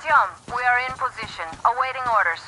Artyom, we are in position, awaiting orders.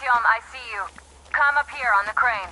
Artyom, I see you. Come up here on the crane.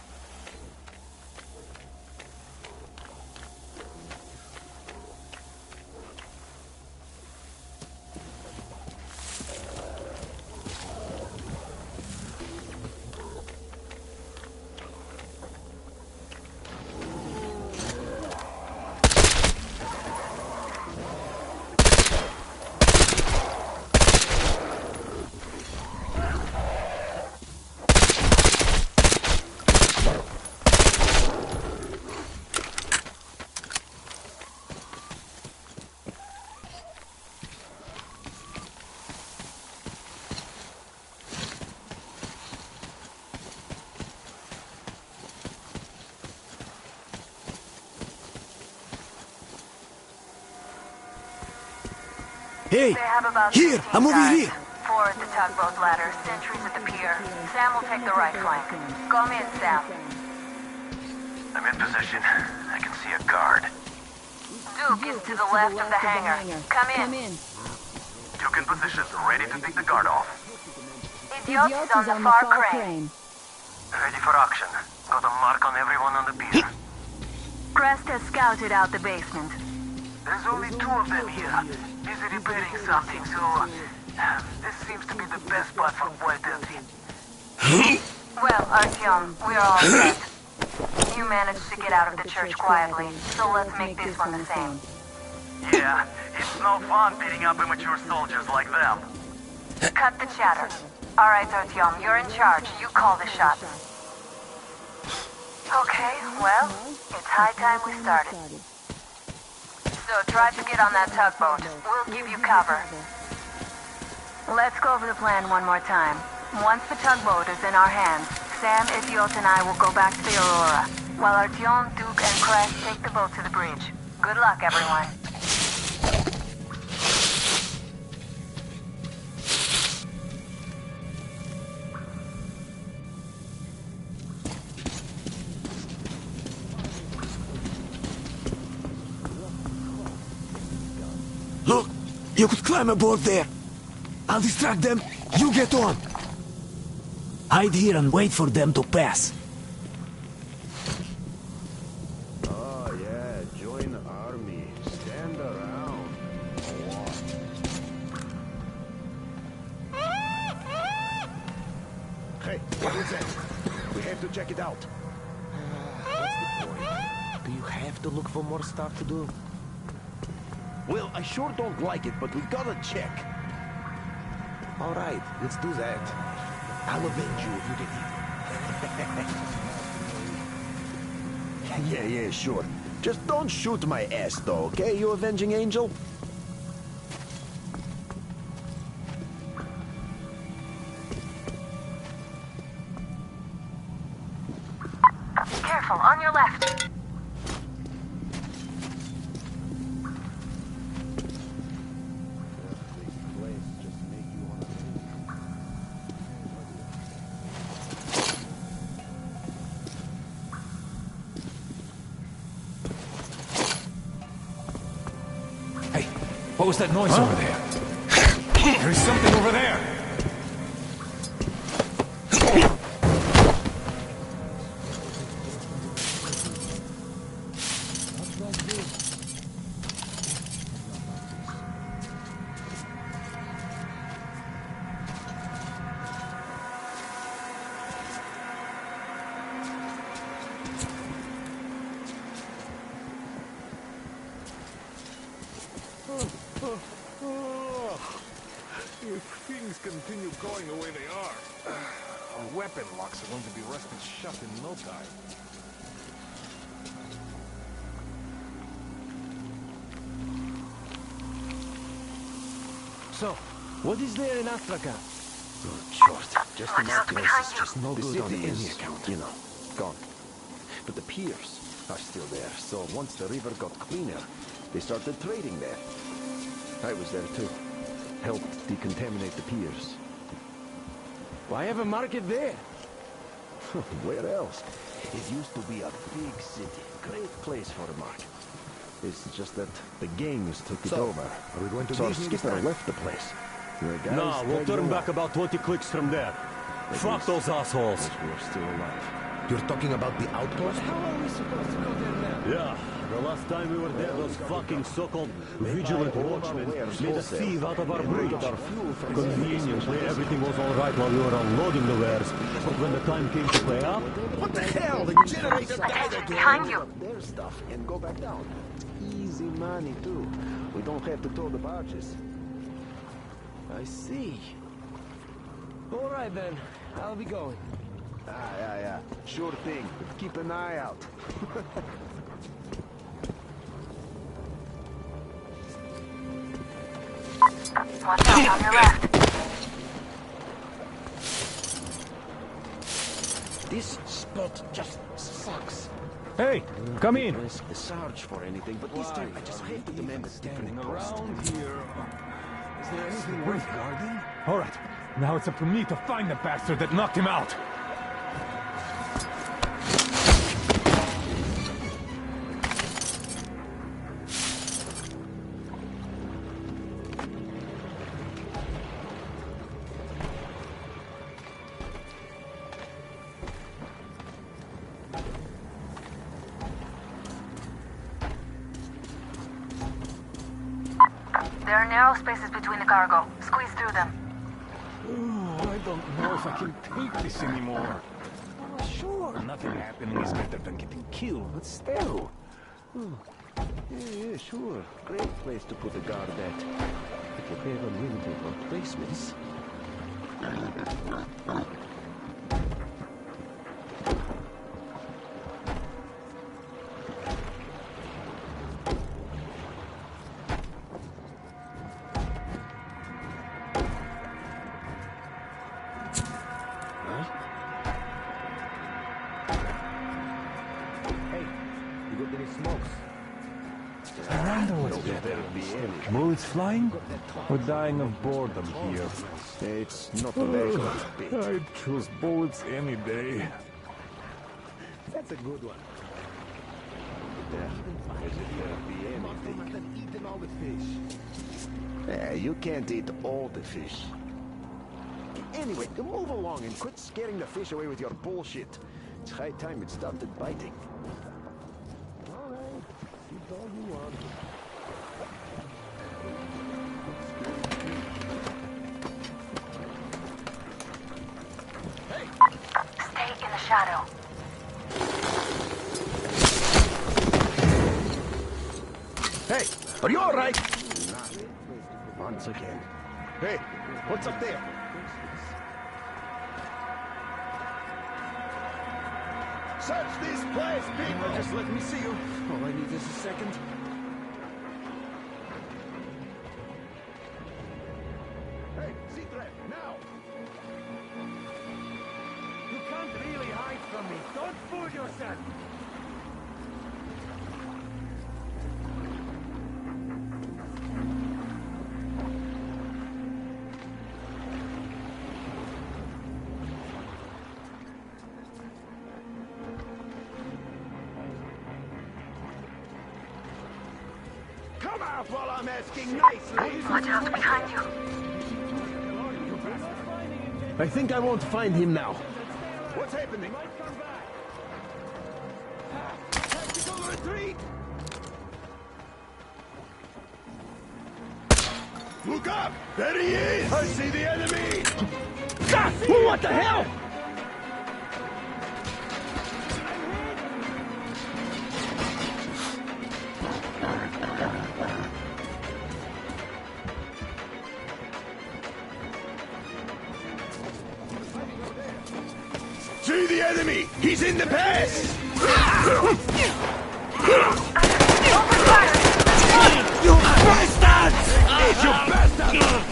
Hey, They have about here, 15 I'm over guys. here. 4 at the tugboat ladder, sentries at the pier. Sam will take the right flank. Come in, Sam. I'm in position. I can see a guard. Duke is to the left of the hangar. Come in. Duke in position, ready to take the guard off. Idiot is on the far crane. Ready for action. Got a mark on everyone on the pier. Crest has scouted out the basement. There's only 2 of them here. Busy repairing something, so... this seems to be the best spot for Boy Dirty. Well, Artyom, we're all set. You managed to get out of the church quietly, so let's make this one the same. Yeah, it's no fun beating up immature soldiers like them. Cut the chatter. All right, Artyom, you're in charge. You call the shots. Okay, well, it's high time we started. So try to get on that tugboat. We'll give you cover. Let's go over the plan one more time. Once the tugboat is in our hands, Sam, Idiot, and I will go back to the Aurora, while Artyom, Duke, and Crest take the boat to the bridge. Good luck, everyone. Look, you could climb aboard there. I'll distract them, you get on. Hide here and wait for them to pass. Oh yeah, join the army. Stand around. Hey, what is that? We have to check it out. What's the point? Do you have to look for more stuff to do? Well, I sure don't like it, but we gotta check. All right, let's do that. I'll avenge you if you get Yeah, sure. Just don't shoot my ass, though, okay, you avenging angel? Careful, on your left. What was that noise over there? There's something over there! If things continue going the way they are, our weapon locks are going to be rusted shut in no time. So, what is there in Africa? Good short. Just Watch out, behind you. just no The good on city any is, account. You know, gone. But the piers are still there, so once the river got cleaner, they started trading there. I was there too. Helped decontaminate the piers. Why have a market there? Where else? It used to be a big city. Great place for a market. It's just that the gangs took it over. Are we going to so our skipper left the place. No, we'll turn back about 20 clicks from there. Fuck those assholes. We're still alive. You're talking about the outpost? How are we supposed to go there now? Yeah, the last time we were there, those fucking so-called vigilant watchmen made a thief out of our bridge. Conveniently, everything was all right while we were unloading the wares, but when the time came to pay up... What the hell? The generator died again! Behind you! Their stuff and go back down. It's easy money, too. We don't have to tow the barges. I see. All right, then. I'll be going. Yeah. Sure thing. But keep an eye out. Watch out on your left. This spot just sucks. Hey, come in. Risk the Sarge for anything, but this time I just have to demand a different cost. Here. Is there anything worth guarding? All right. Now it's up to me to find the bastard that knocked him out. There are narrow spaces between the cargo. Squeeze through them. I don't know if I can take this anymore. Sure, nothing happening is better than getting killed, but still. Yeah, sure. Great place to put a guard at. If you have unlimited replacements. Bullets flying? Or dying of boredom here? It's not a very good bit. I'd choose bullets any day. That's a good one. Eaten all the fish. Yeah, you can't eat all the fish. Anyway, move along and quit scaring the fish away with your bullshit. It's high time it started biting. All right, eat all you want. Stay in the shadow. Hey, are you all right? Once again. Hey, what's up there? Search this place, people! Just let me see you. All I need is a second. Hey, Z-Threat, now! You can't really hide from me. Don't fool yourself. Come out while I'm asking nicely! Watch out behind you. I think I won't find him now. What's happening? Tactical retreat! Look up! There he is! I see the enemy! What the hell? See the enemy! He's in the pass! You bastards! You bastards!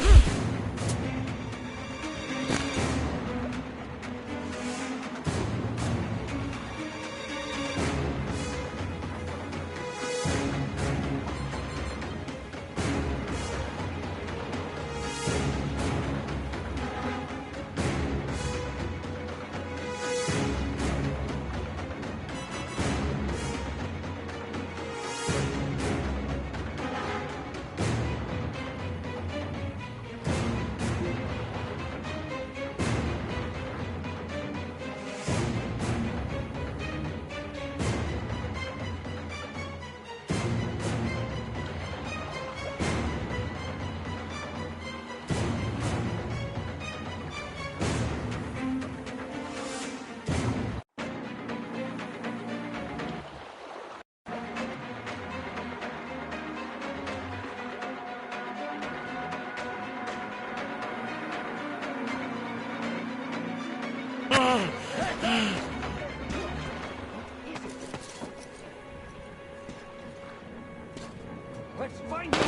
Let's find him!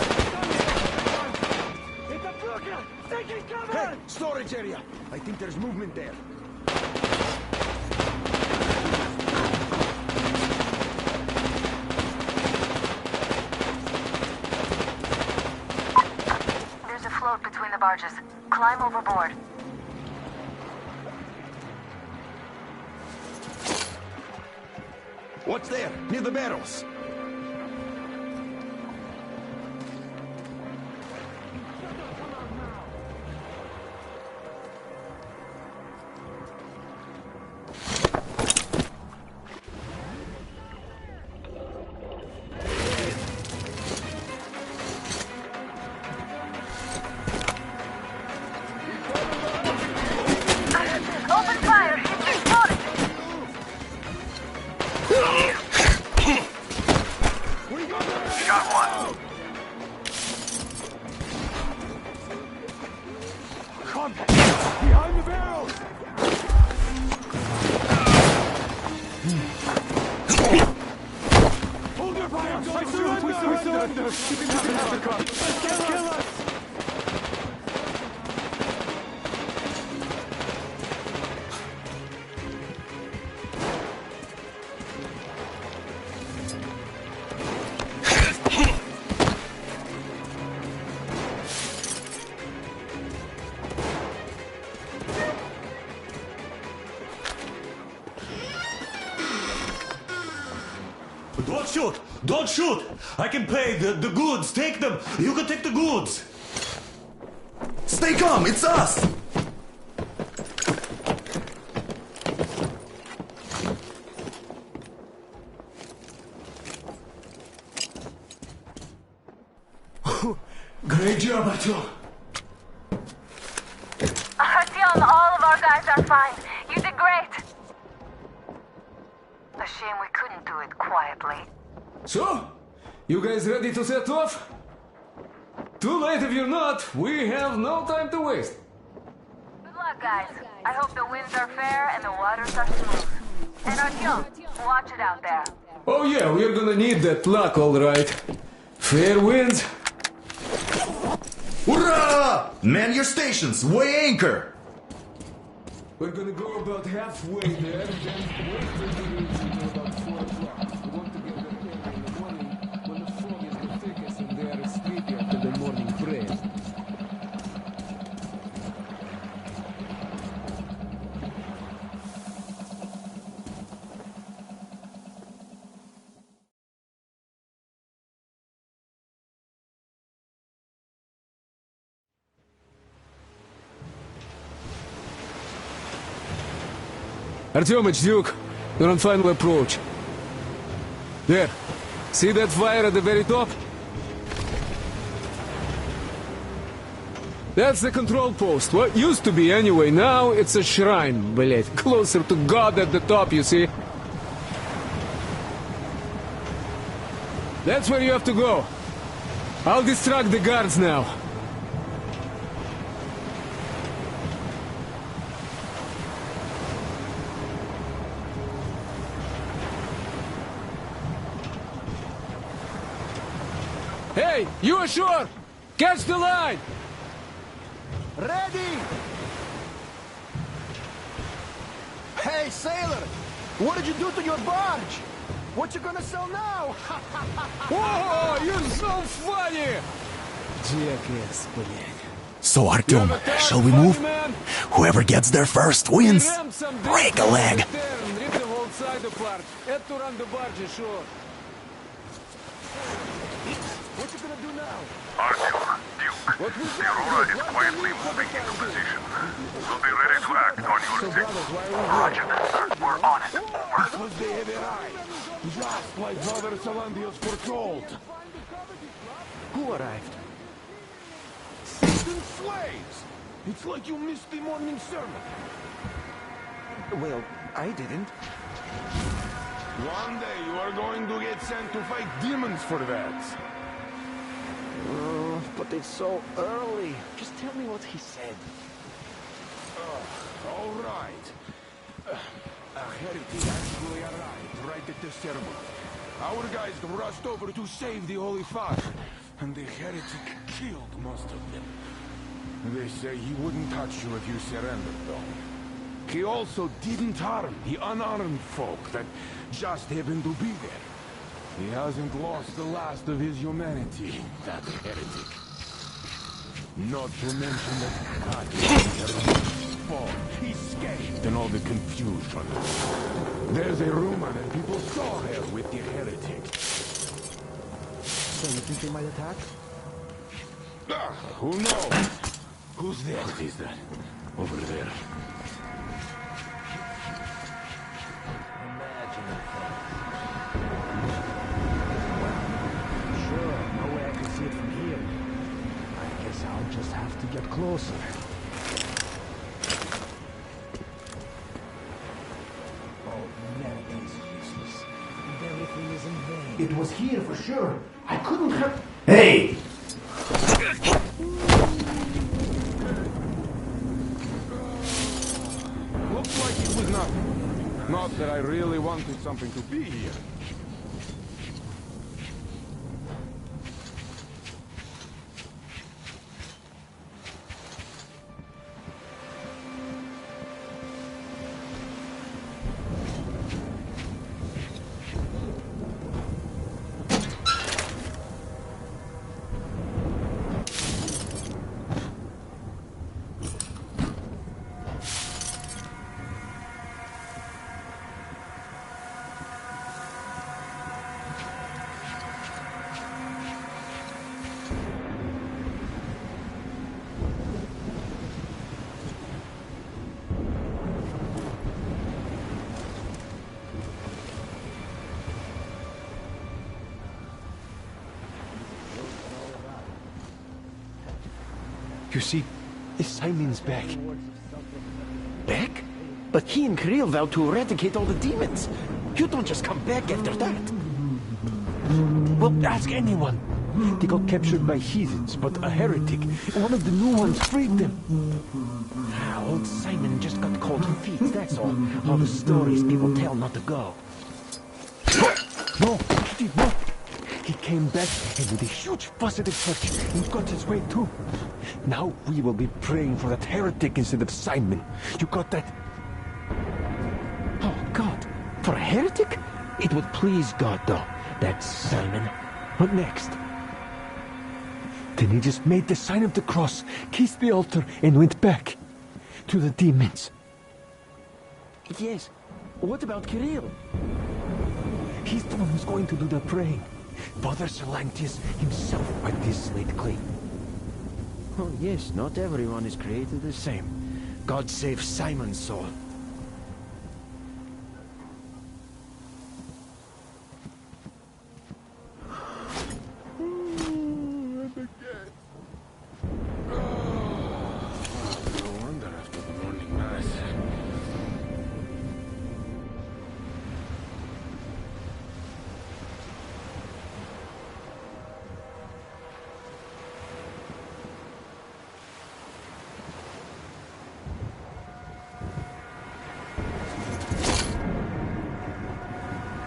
It's a Fluger! Taking cover! Hey, storage area. I think there's movement there. There's a float between the barges. Climb overboard. What's there? Near the barrels. Open fire! It's spotted! Shot one. Contact! Behind the barrels! Hold your fire! We surrender! You can have the car! Kill us! Don't shoot! Don't shoot! I can pay the goods. Take them. You can take the goods. Stay calm, it's us! Great job, Artyom. Artyom, all of our guys are fine. You did great. A shame we couldn't do it quietly. So, you guys ready to set off? Too late if you're not. We have no time to waste. Good luck, guys. I hope the winds are fair and the waters are smooth. And Artyom, watch it out there. Oh yeah, we're gonna need that luck, all right. Fair winds. Hurrah! Man your stations, weigh anchor! We're gonna go about halfway there, then wait for the winds until about 4 o'clock. We want to get there early in the morning when the fog is the thickest and they are asleep after the morning prayer. Artyom, it's Duke. You're on final approach. There. See that fire at the very top? That's the control post. What used to be anyway. Now it's a shrine, блять. Closer to God at the top, you see? That's where you have to go. I'll distract the guards now. Hey, you ashore! Catch the line! Ready! Hey, sailor! What did you do to your barge? What you gonna sell now? Whoa, you're so funny! Jackass, блядь. So, Artyom, shall we move? Whoever gets there first wins. Break a leg. Rip the whole side apart. Head to run the barge ashore. What you gonna do now? Artyom, Duke, the Aurora is quietly moving into position. We'll be ready to act on your signal. Roger, sir. We're on it. Over. This was the heavy eye. Just like Father Salandios foretold. Who arrived? Seasoned slaves! It's like you missed the morning sermon. Well, I didn't. One day you are going to get sent to fight demons for that. But it's so early. Just tell me what he said. All right. A heretic actually arrived right at the ceremony. Our guys rushed over to save the Holy Father, and the heretic killed most of them. They say he wouldn't touch you if you surrendered, though. He also didn't harm the unarmed folk that just happened to be there. He hasn't lost the last of his humanity, that heretic. Not to mention that God escaped in all the confusion. There's a rumor that people saw her with the heretic. So you think they might attack? Who knows? Who's there? What is that? Over there. Sure, no way I can see it from here. I guess I'll just have to get closer. Oh, man, it is useless. And everything is in vain. It was here for sure. I couldn't have... Hey! Looks like it was nothing. Not that I really wanted something to be here. You see, Simon's back. Back? But he and Kirill vowed to eradicate all the demons. You don't just come back after that. Well, ask anyone. They got captured by heathens, but a heretic, and one of the new ones freed them. Old Simon just got cold feet, that's all. All the stories people tell not to go. No, Kitty, no. He came back, and with a huge fuss at the church, he got his way too. Now we will be praying for that heretic instead of Simon. You got that? Oh, God. For a heretic? It would please God, though. That's Simon. What next? Then he just made the sign of the cross, kissed the altar, and went back to the demons. Yes. What about Kirill? He's the one who's going to do the praying. Father Salantius himself wiped his slate clean. Oh, yes, not everyone is created the same. God save Simon's soul.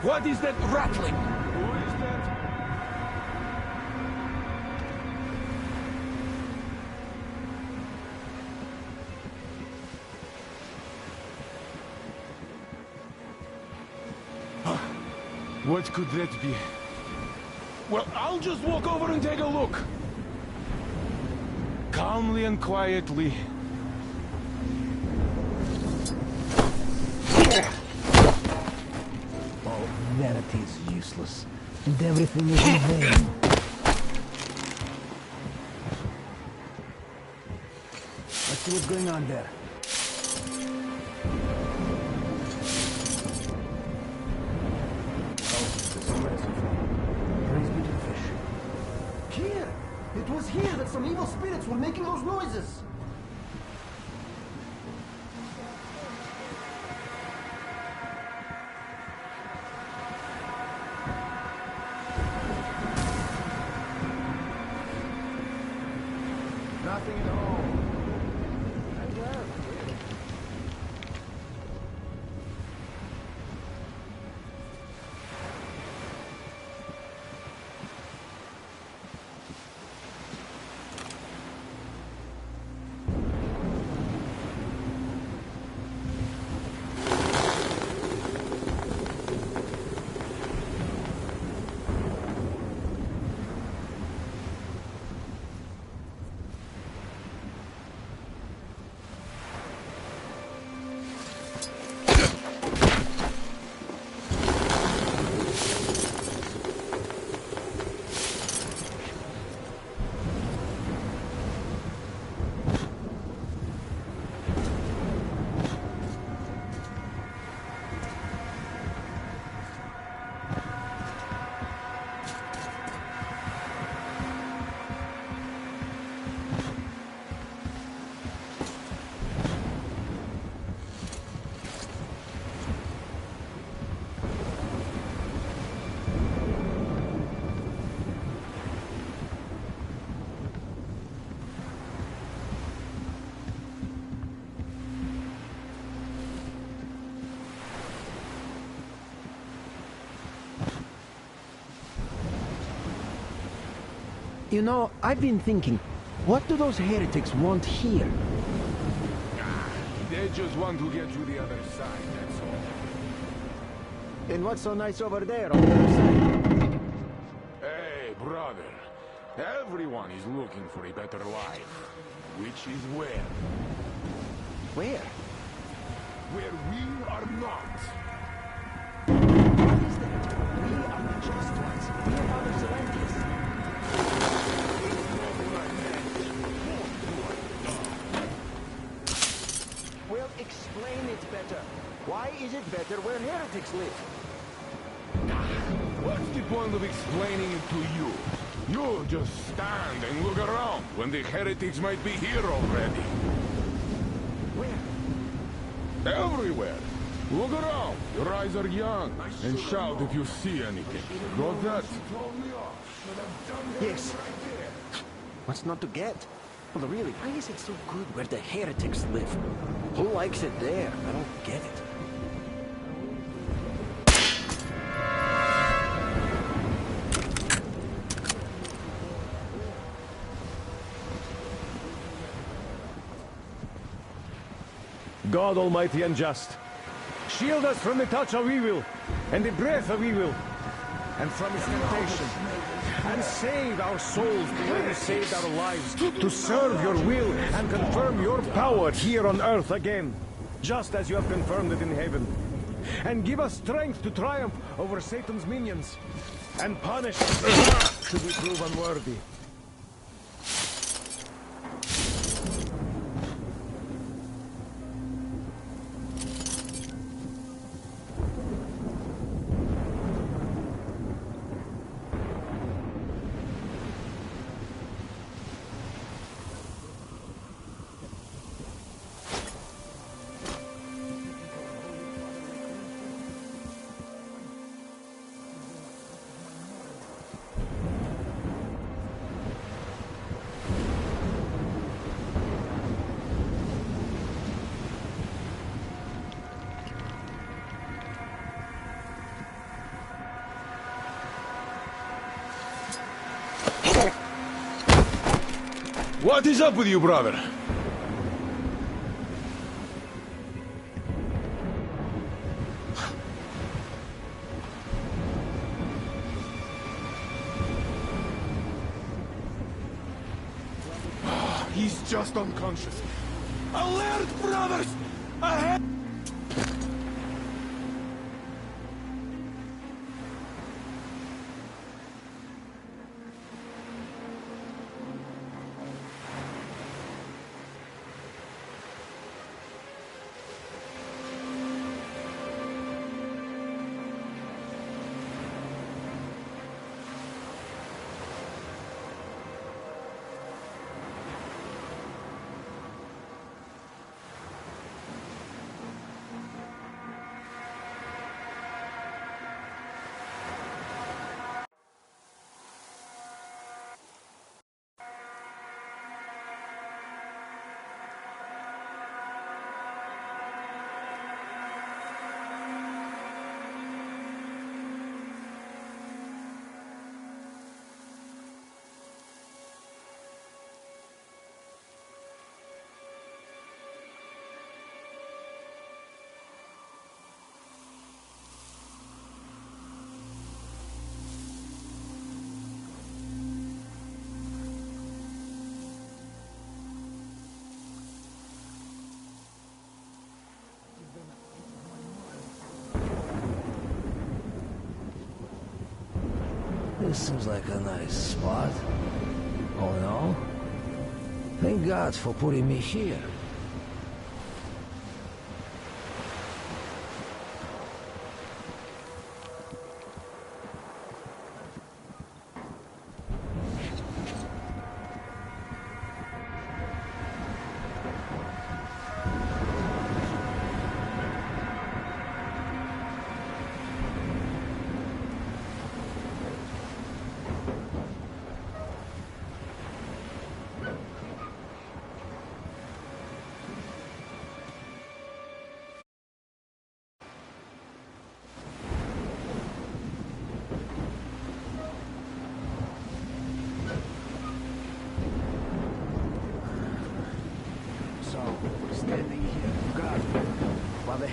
What is that rattling? Who is that? What could that be? Well, I'll just walk over and take a look. Calmly and quietly. Vanity is useless, and everything is in vain. Let's see what's going on there. Oh, it's a reservoir. Praise be to the fish. Here! It was here that some evil spirits were making those noises! Nothing at all. You know, I've been thinking, what do those heretics want here? They just want to get to the other side, that's all. And what's so nice over there on the other side? Hey, brother. Everyone is looking for a better life. Which is where? Where? Where we are not. What is that? We are the just ones. We are Father Zelentis. Well, explain it better. Why is it better where heretics live? What's the point of explaining it to you? You just stand and look around when the heretics might be here already. Where? Everywhere. Look around. Your eyes are young. And shout if you see anything. Got that? Yes. What's not to get? Well, really, why is it so good where the heretics live? Who likes it there? I don't get it. God Almighty and just, shield us from the touch of evil, and the breath of evil, and from its temptation, and save our souls the way you saved our lives, to serve your will and confirm your power here on earth again, just as you have confirmed it in heaven. And give us strength to triumph over Satan's minions, and punish us should we prove unworthy. What is up with you, brother? He's just unconscious. Alert, brothers! Ahead! This seems like a nice spot. All in all, thank God for putting me here.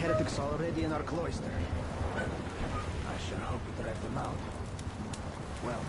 heretics already in our cloister. I sure hope we drive them out. Well...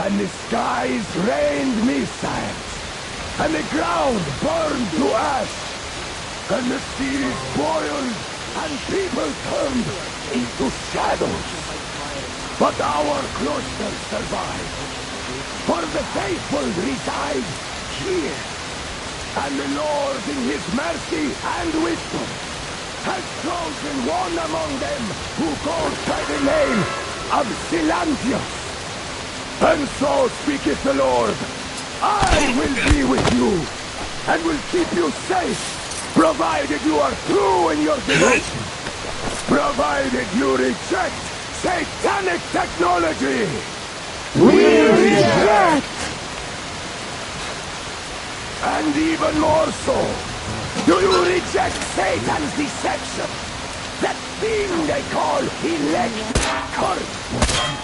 And the skies rained missiles, and the ground burned to ash, and the seas boiled, and people turned into shadows. But our cloister survived, for the faithful reside here. And the Lord in his mercy and wisdom has chosen one among them who goes by the name of Silantius. And so speaketh the Lord, I will be with you, and will keep you safe, provided you are true in your devotion, provided you reject satanic technology. We reject! And even more so, do you reject Satan's deception? That thing they call elect curse.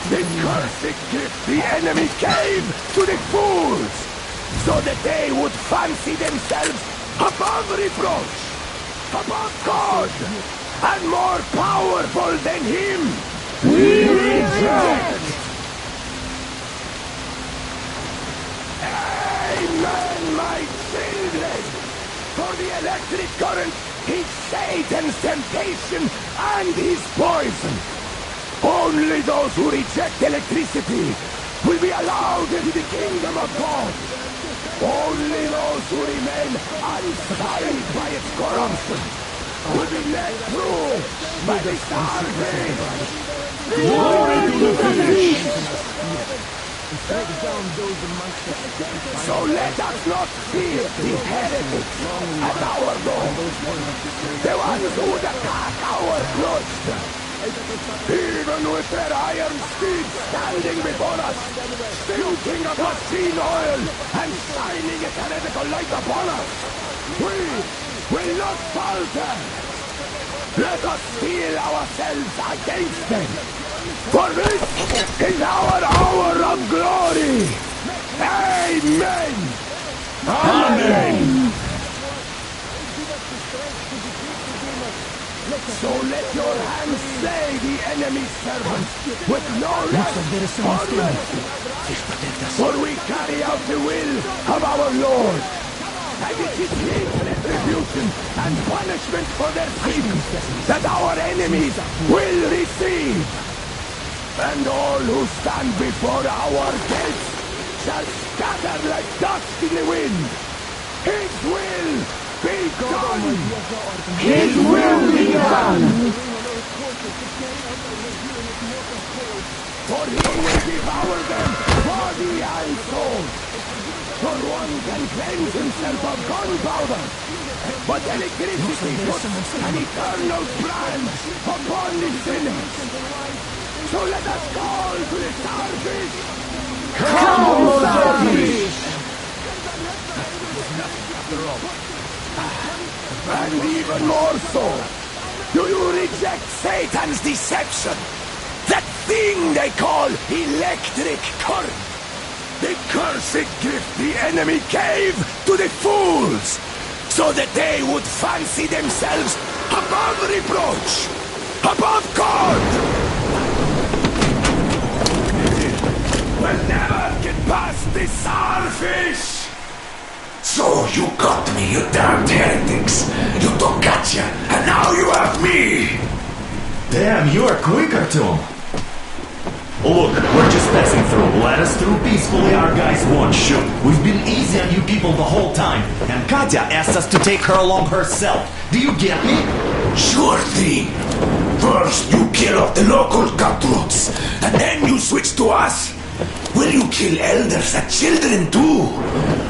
The cursed gift the enemy gave to the fools, so that they would fancy themselves above reproach, above God, and more powerful than him. We reject! Amen, my children! For the electric current is Satan's temptation and his poison. Only those who reject electricity will be allowed into the kingdom of God. Only those who remain unsullied by its corruption will be led through by the stargate. Glory to the fish! So let us not fear the heretics at our door, the ones who would attack our cloister. Even with their iron steeds standing before us, stinking of machine oil and shining its heretical light upon us, we will not falter. Let us steel ourselves against them, for this is our hour of glory. Amen. Amen. So let your hands slay the enemy's servants with no rest or mercy. For we carry out the will of our Lord, and it is his retribution and punishment for their sins that our enemies will receive. And all who stand before our gates shall scatter like dust in the wind. His will be done! His will be done! For he will devour them, body and soul. For one can cleanse himself of gunpowder, but electricity puts an eternal brand upon the sinners. So let us call to the starfish. Come, starfish! And even more so, do you reject Satan's deception? That thing they call electric current. The cursed gift the enemy gave to the fools, so that they would fancy themselves above reproach, above God. We'll never get past the starfish! So you got me, you damned heretics. You took gotcha, and now you have me. Damn, you are quicker, Tom. Look, we're just passing through. Let us through peacefully, our guys won't shoot. We've been easy on you people the whole time. And Katya asked us to take her along herself. Do you get me? Sure thing. First you kill off the local cutthroats, and then you switch to us. Will you kill elders and children too?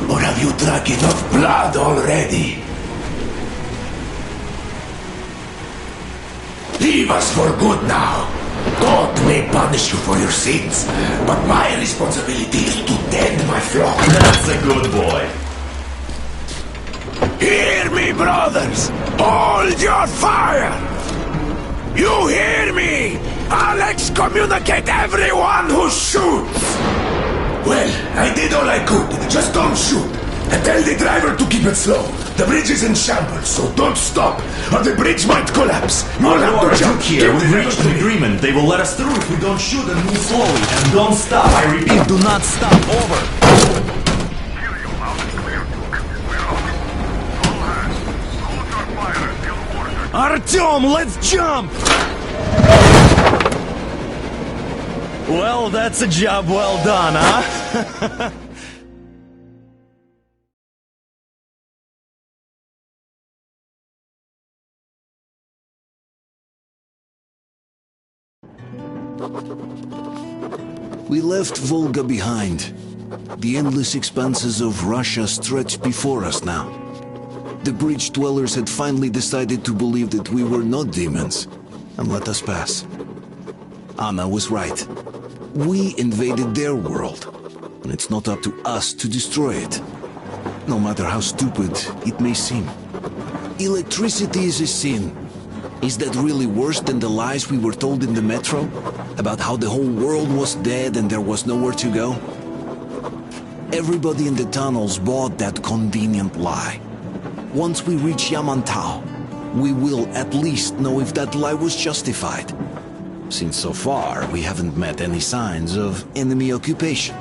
Or have you drunk enough blood already? Leave us for good now. God may punish you for your sins, but my responsibility is to tend my flock. That's a good boy. Hear me, brothers! Hold your fire! You hear me? I'll excommunicate everyone who shoots! Well, I did all I could. Just don't shoot. And tell the driver to keep it slow. The bridge is in shambles, so don't stop, or the bridge might collapse. You'll have to jump here. We've reached an agreement. They will let us through if we don't shoot and move slowly. And don't stop. I repeat, do not stop. Over. Hear you loud and clear, Duke. We're on. All hands, hold your fire until ordered. Artyom, let's jump! Well, that's a job well done, huh? We left Volga behind. The endless expanses of Russia stretched before us now. The bridge dwellers had finally decided to believe that we were not demons and let us pass. Anna was right. We invaded their world, and it's not up to us to destroy it, no matter how stupid it may seem. Electricity is a sin. Is that really worse than the lies we were told in the metro? About how the whole world was dead and there was nowhere to go? Everybody in the tunnels bought that convenient lie. Once we reach Yamantau, we will at least know if that lie was justified. Since so far, we haven't met any signs of enemy occupation.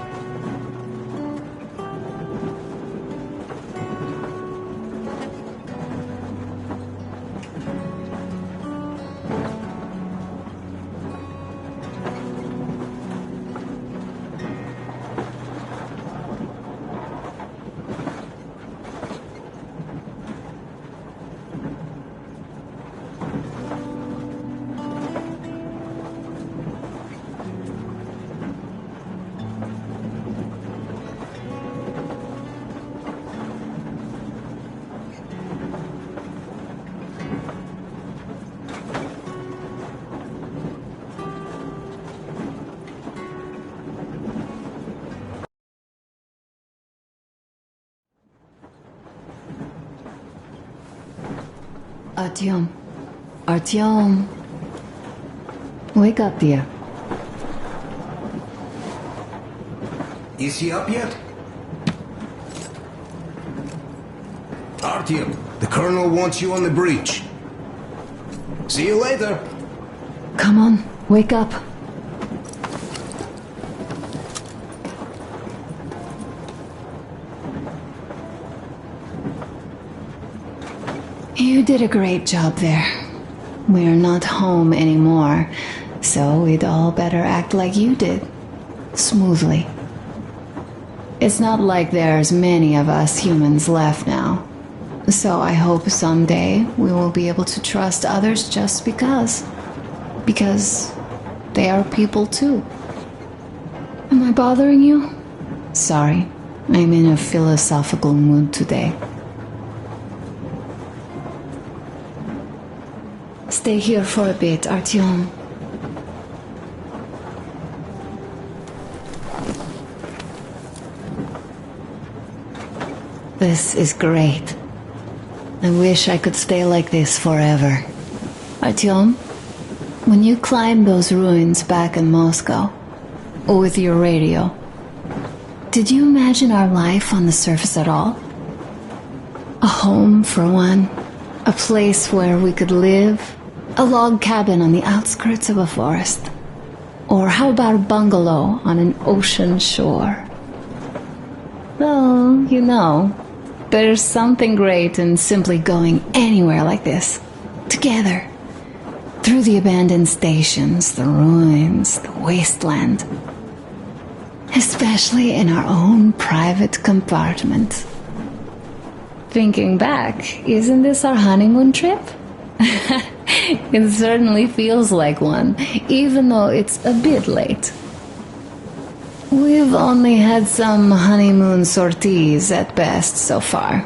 Artyom. Artyom. Wake up, dear. Is he up yet? Artyom, the Colonel wants you on the breach. See you later. Come on, wake up. You did a great job there. We're not home anymore, so we'd all better act like you did. Smoothly. It's not like there's many of us humans left now. So I hope someday we will be able to trust others just because. Because they are people too. Am I bothering you? Sorry, I'm in a philosophical mood today. Stay here for a bit, Artyom. This is great. I wish I could stay like this forever. Artyom, when you climbed those ruins back in Moscow, with your radio, did you imagine our life on the surface at all? A home, for one. A place where we could live. A log cabin on the outskirts of a forest. Or how about a bungalow on an ocean shore? Well, you know, there's something great in simply going anywhere like this. Together. Through the abandoned stations, the ruins, the wasteland. Especially in our own private compartment. Thinking back, isn't this our honeymoon trip? It certainly feels like one, even though it's a bit late. We've only had some honeymoon sorties at best so far.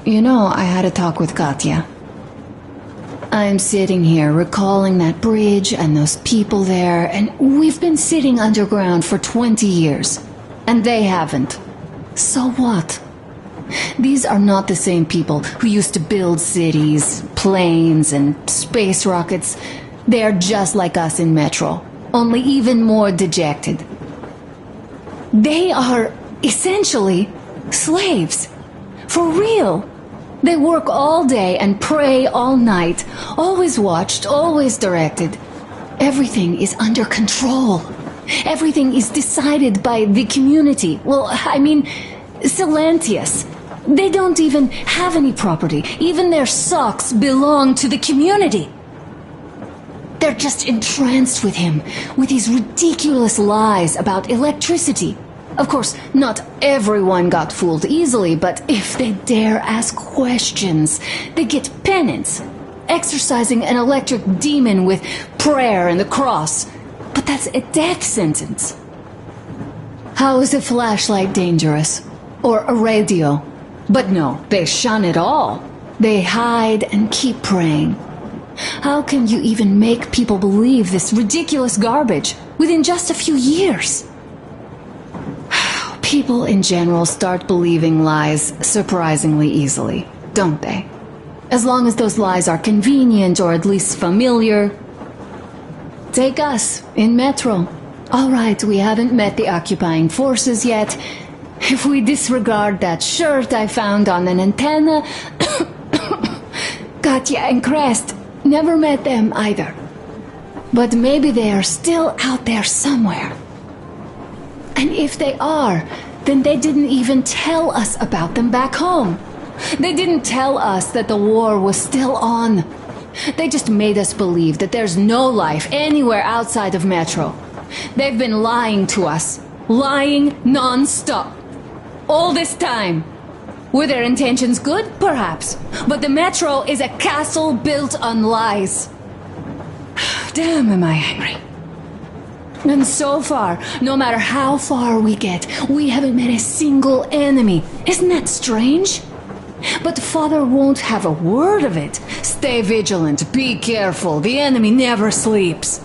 You know, I had a talk with Katya. I'm sitting here recalling that bridge and those people there, and we've been sitting underground for 20 years, and they haven't. So what? These are not the same people who used to build cities, planes, and space rockets. They are just like us in Metro, only even more dejected. They are essentially slaves. For real. They work all day and pray all night, always watched, always directed. Everything is under control. Everything is decided by the community. Well, I mean, Silantius. They don't even have any property. Even their socks belong to the community. They're just entranced with him, with his ridiculous lies about electricity. Of course, not everyone got fooled easily, but if they dare ask questions, they get penance, exorcising an electric demon with prayer and the cross. But that's a death sentence. How is a flashlight dangerous? Or a radio? But no, they shun it all. They hide and keep praying. How can you even make people believe this ridiculous garbage within just a few years? People in general start believing lies surprisingly easily, don't they? As long as those lies are convenient or at least familiar. Take us, in Metro. All right, we haven't met the occupying forces yet. If we disregard that shirt I found on an antenna... Katya and Crest, never met them either. But maybe they are still out there somewhere. And if they are, then they didn't even tell us about them back home. They didn't tell us that the war was still on. They just made us believe that there's no life anywhere outside of Metro. They've been lying to us. Lying non-stop. All this time. Were their intentions good? Perhaps. But the Metro is a castle built on lies. Damn, am I angry. And so far, no matter how far we get, we haven't met a single enemy. Isn't that strange? But Father won't have a word of it. Stay vigilant, be careful, the enemy never sleeps.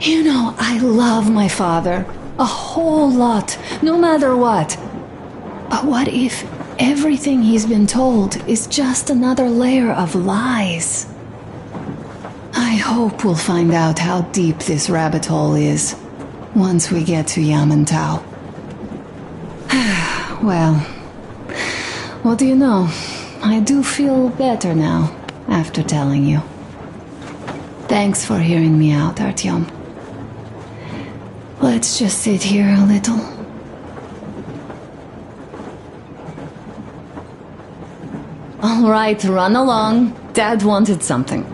You know, I love my father. A whole lot, no matter what. But what if everything he's been told is just another layer of lies? I hope we'll find out how deep this rabbit hole is once we get to Yamantau. Well, what do you know? I do feel better now after telling you. Thanks for hearing me out, Artyom. Let's just sit here a little. All right, run along. Dad wanted something.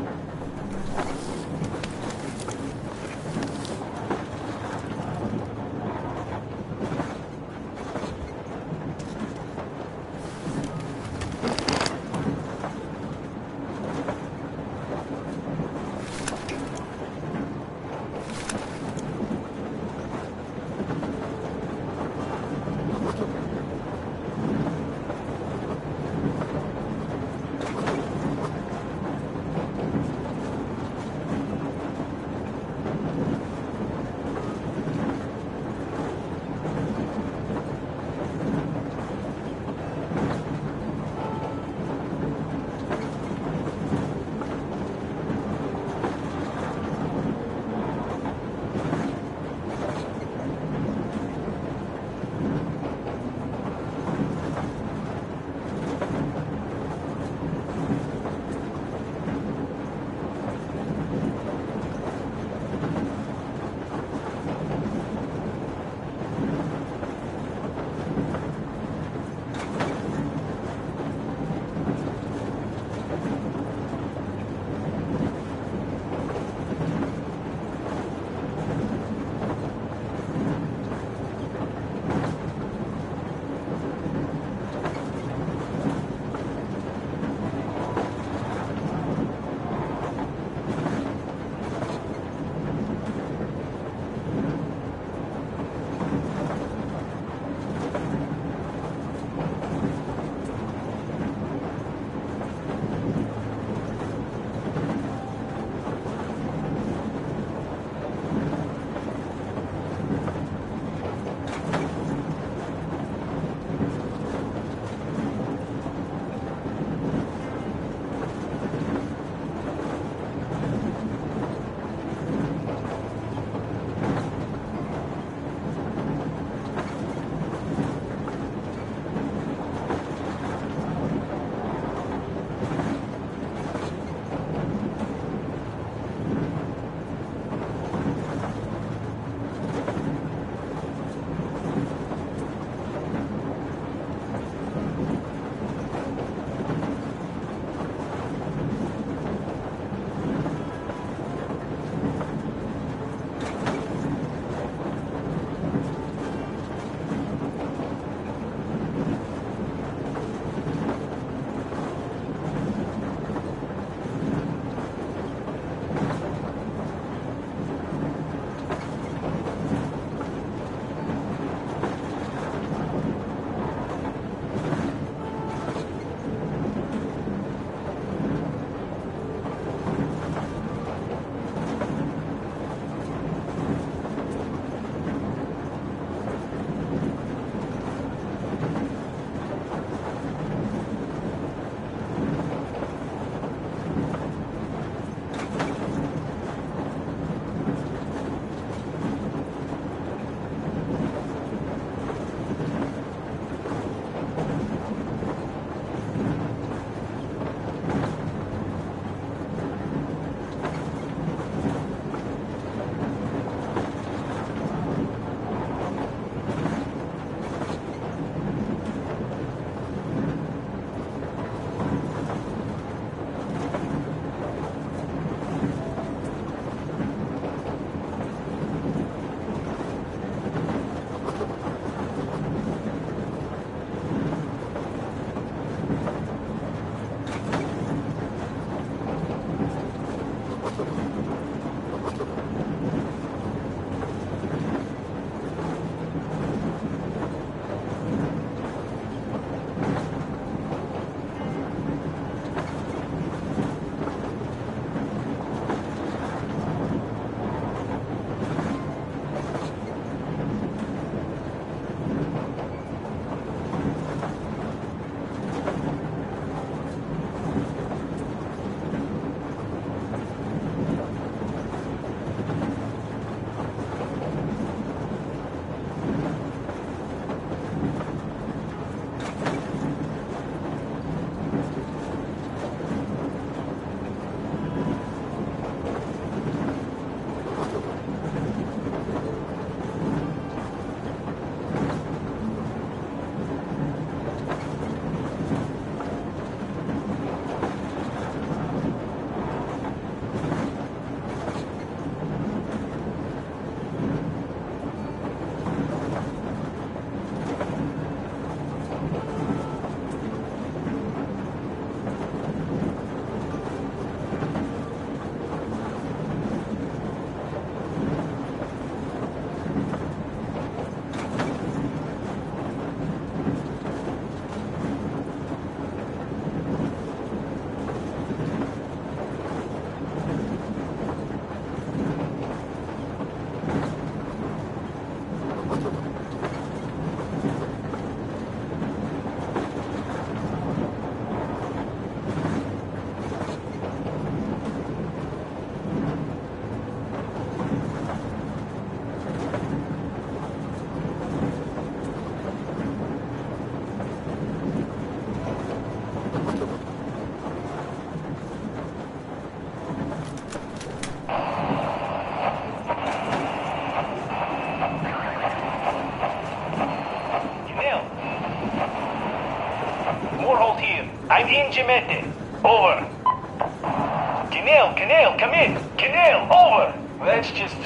Kinel, come in! Kinel, over! That's just...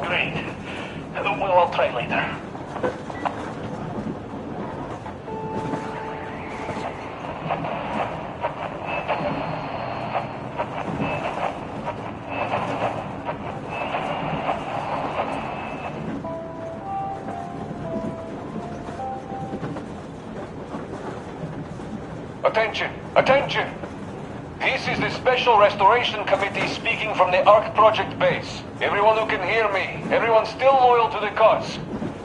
great. Well, I'll try later. Attention! Attention! This is the Special Restoration Committee speaking from the ARC Project base. Everyone who can hear me, everyone still loyal to the cause,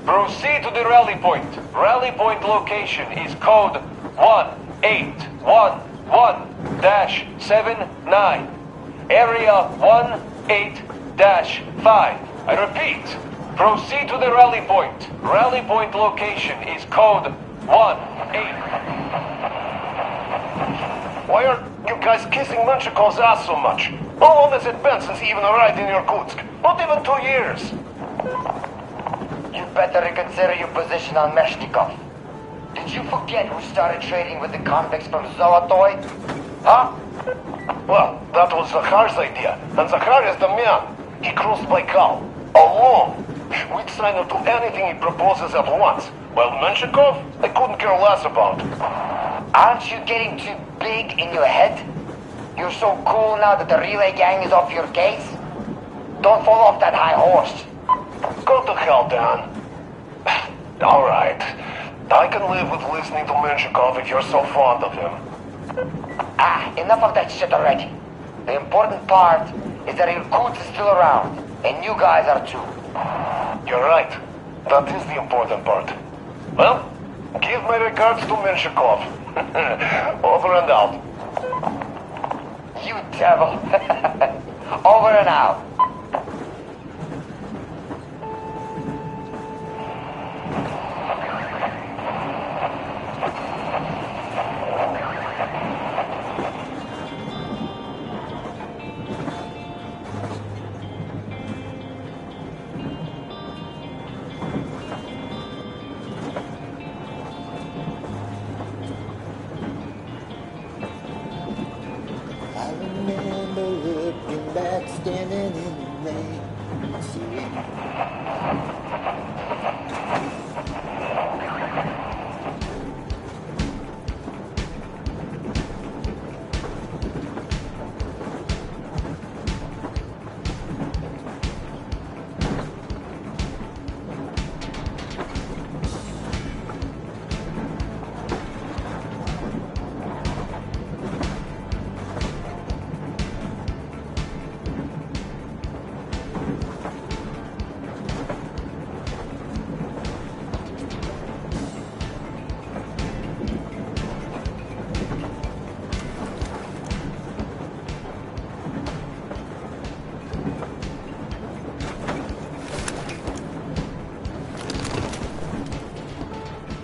proceed to the rally point. Rally point location is code 1811-79. Area 18-5. I repeat, proceed to the rally point. Rally point location is code 18. Why are you guys kissing Menchikov's ass so much? How long has it been since he even arrived in Irkutsk? Not even 2 years. You better reconsider your position on Meshnikov. Did you forget who started trading with the convicts from Zolotoy? Huh? Well, that was Zakhar's idea. And Zakhar is the man. He crossed Baikal. Alone. We'd sign him to anything he proposes at once. While Menshikov, I couldn't care less about. Aren't you getting too big in your head? You're so cool now that the relay gang is off your case? Don't fall off that high horse. Go to hell, Dan. Alright. I can live with listening to Menshikov if you're so fond of him. Enough of that shit already. The important part is that Irkutsk is still around, and you guys are too. You're right. That is the important part. Well, give my regards to Menshikov. Over and out. You devil. Over and out. Standing in the rain.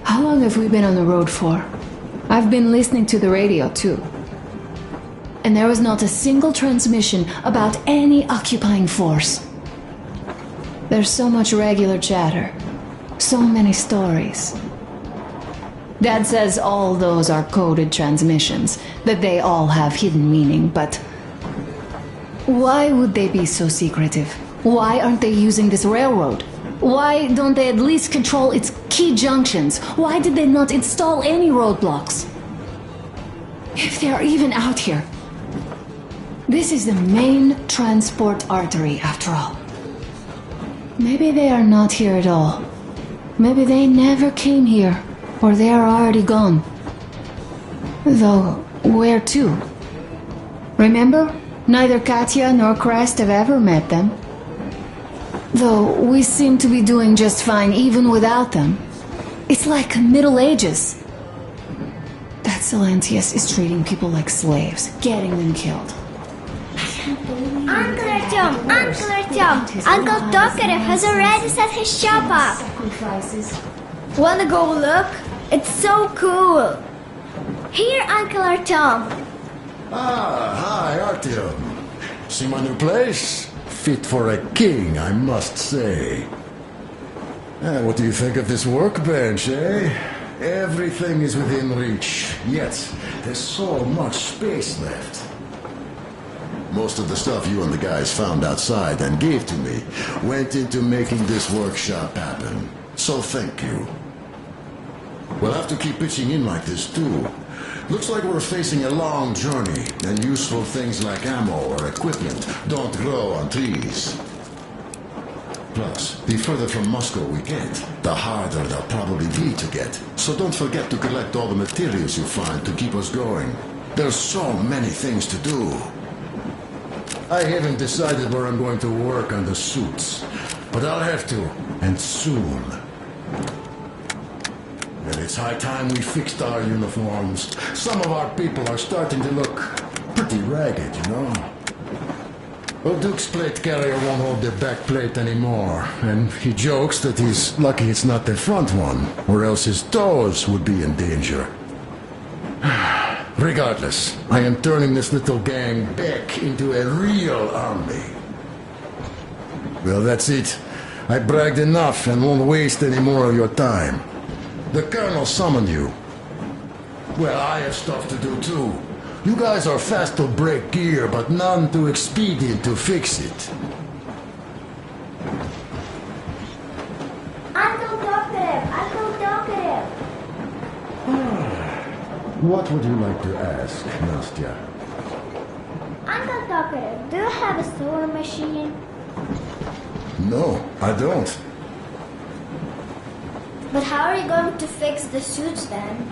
How long have we been on the road for? I've been listening to the radio too. And there was not a single transmission about any occupying force. There's so much regular chatter. So many stories. Dad says all those are coded transmissions, that they all have hidden meaning, but why would they be so secretive? Why aren't they using this railroad? Why don't they at least control its key junctions? Why did they not install any roadblocks? If they are even out here. This is the main transport artery, after all. Maybe they are not here at all. Maybe they never came here, or they are already gone. Though, where to? Remember? Neither Katya nor Crest have ever met them. Though we seem to be doing just fine even without them. It's like Middle Ages. That Silentius is treating people like slaves, getting them killed. Uncle Artyom! Uncle Artyom! Uncle Tokarev has already set his shop up! Wanna go look? It's so cool! Here, Uncle Artyom! Hi, Artyom. See my new place? Fit for a king, I must say. What do you think of this workbench, eh? Everything is within reach, yet there's so much space left. Most of the stuff you and the guys found outside and gave to me went into making this workshop happen. So thank you. We'll have to keep pitching in like this too. Looks like we're facing a long journey, and useful things like ammo or equipment don't grow on trees. Plus, the further from Moscow we get, the harder they'll probably be to get. So don't forget to collect all the materials you find to keep us going. There's so many things to do. I haven't decided where I'm going to work on the suits, but I'll have to, and soon. And it's high time we fixed our uniforms. Some of our people are starting to look pretty ragged, you know? Well, Duke's plate carrier won't hold the back plate anymore, and he jokes that he's lucky it's not the front one, or else his toes would be in danger. Regardless, I am turning this little gang back into a real army. Well, that's it. I bragged enough and won't waste any more of your time. The Colonel summoned you. Well, I have stuff to do too. You guys are fast to break gear, but none too expedient to fix it. Uncle Talkative! Uncle Talkative! What would you like to ask, Nastya? Uncle Talkative, do you have a sewing machine? No, I don't. But how are you going to fix the suits then?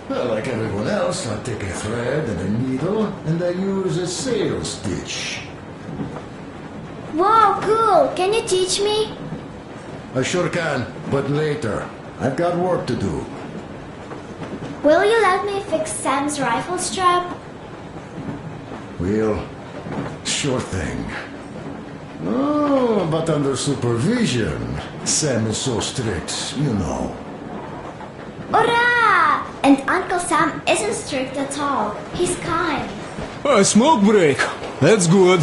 Well, like everyone else, I take a thread and a needle, and I use a sail stitch. Wow, cool! Can you teach me? I sure can, but later. I've got work to do. Will you let me fix Sam's rifle strap? Well, sure thing. Oh, but under supervision. Sam is so strict, you know. Hurrah! And Uncle Sam isn't strict at all. He's kind. A smoke break. That's good.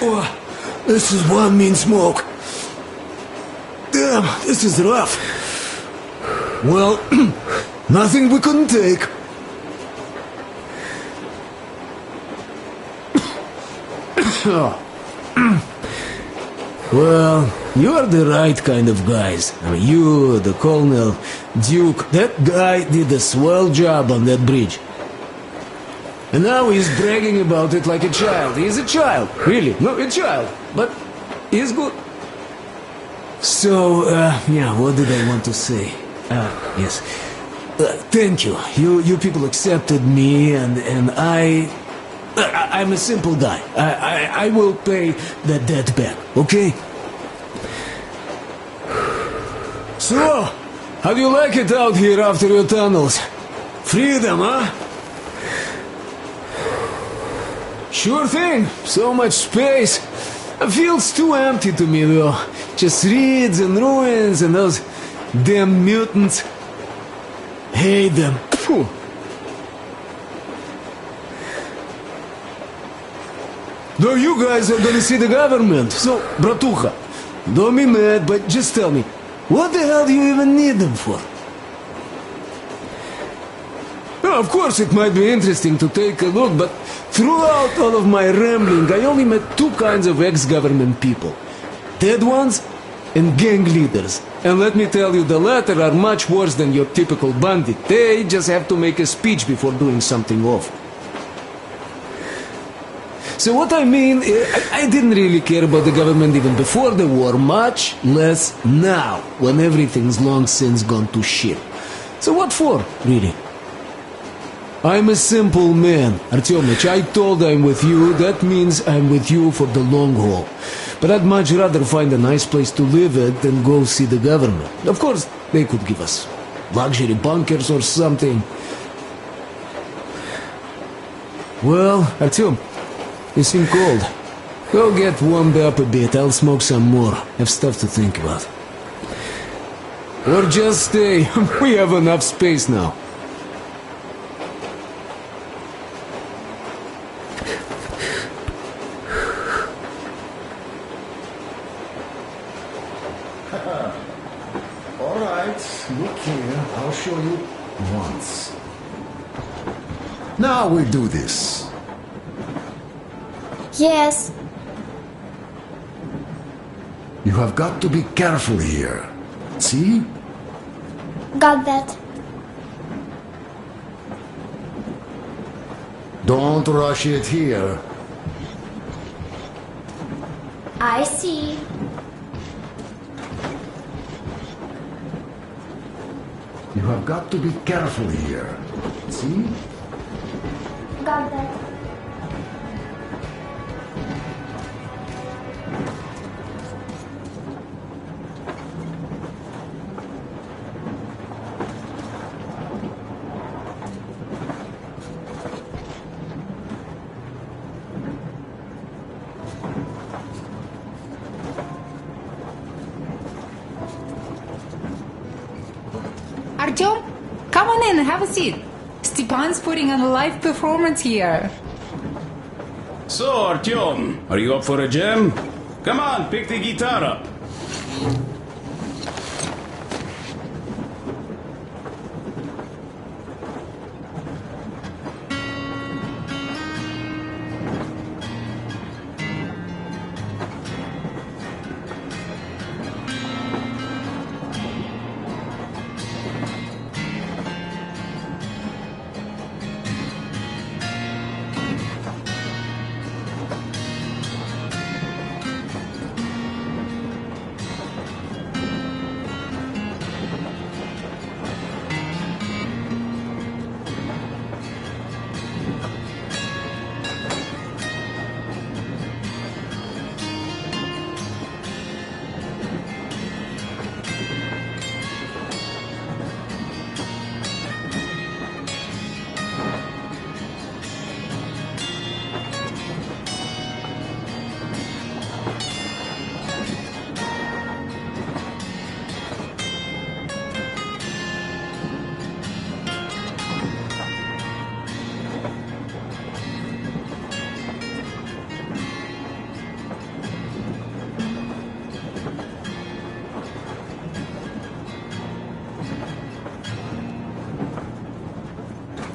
Oh, this is one mean smoke. Damn, this is rough. Well, nothing we couldn't take. Well, you are the right kind of guys. I mean, you, the Colonel, Duke, that guy did a swell job on that bridge. And now he's bragging about it like a child. He's a child, really. No, a child. But he's good. So, yeah, what did I want to say? Yes. Thank you. You people accepted me, and I'm a simple guy. I will pay that debt back, okay? So, how do you like it out here after your tunnels? Freedom, huh? Sure thing. So much space. It feels too empty to me, though. Just reeds and ruins and those damn mutants. Hate them. Phew. Though you guys are gonna see the government. So, bratucha, don't be mad, but just tell me, what the hell do you even need them for? Well, of course it might be interesting to take a look, but throughout all of my rambling, I only met two kinds of ex-government people. Dead ones and gang leaders. And let me tell you, the latter are much worse than your typical bandit. They just have to make a speech before doing something awful. So what I mean, I didn't really care about the government even before the war, much less now, when everything's long since gone to shit. So what for, really? I'm a simple man, Artyomich. I told I'm with you, that means I'm with you for the long haul. But I'd much rather find a nice place to live at than go see the government. Of course, they could give us luxury bunkers or something. Well, Artyom, you seem cold. Go get warmed up a bit, I'll smoke some more. Have stuff to think about. Or just stay. We have enough space now. All right, look here. I'll show you once. Now we do this. Yes. You have got to be careful here. See? Got that. Don't rush it here. I see. You have got to be careful here. See? Got that. Artyom, come on in and have a seat. Stepan's putting on a live performance here. So, Artyom, are you up for a jam? Come on, pick the guitar up.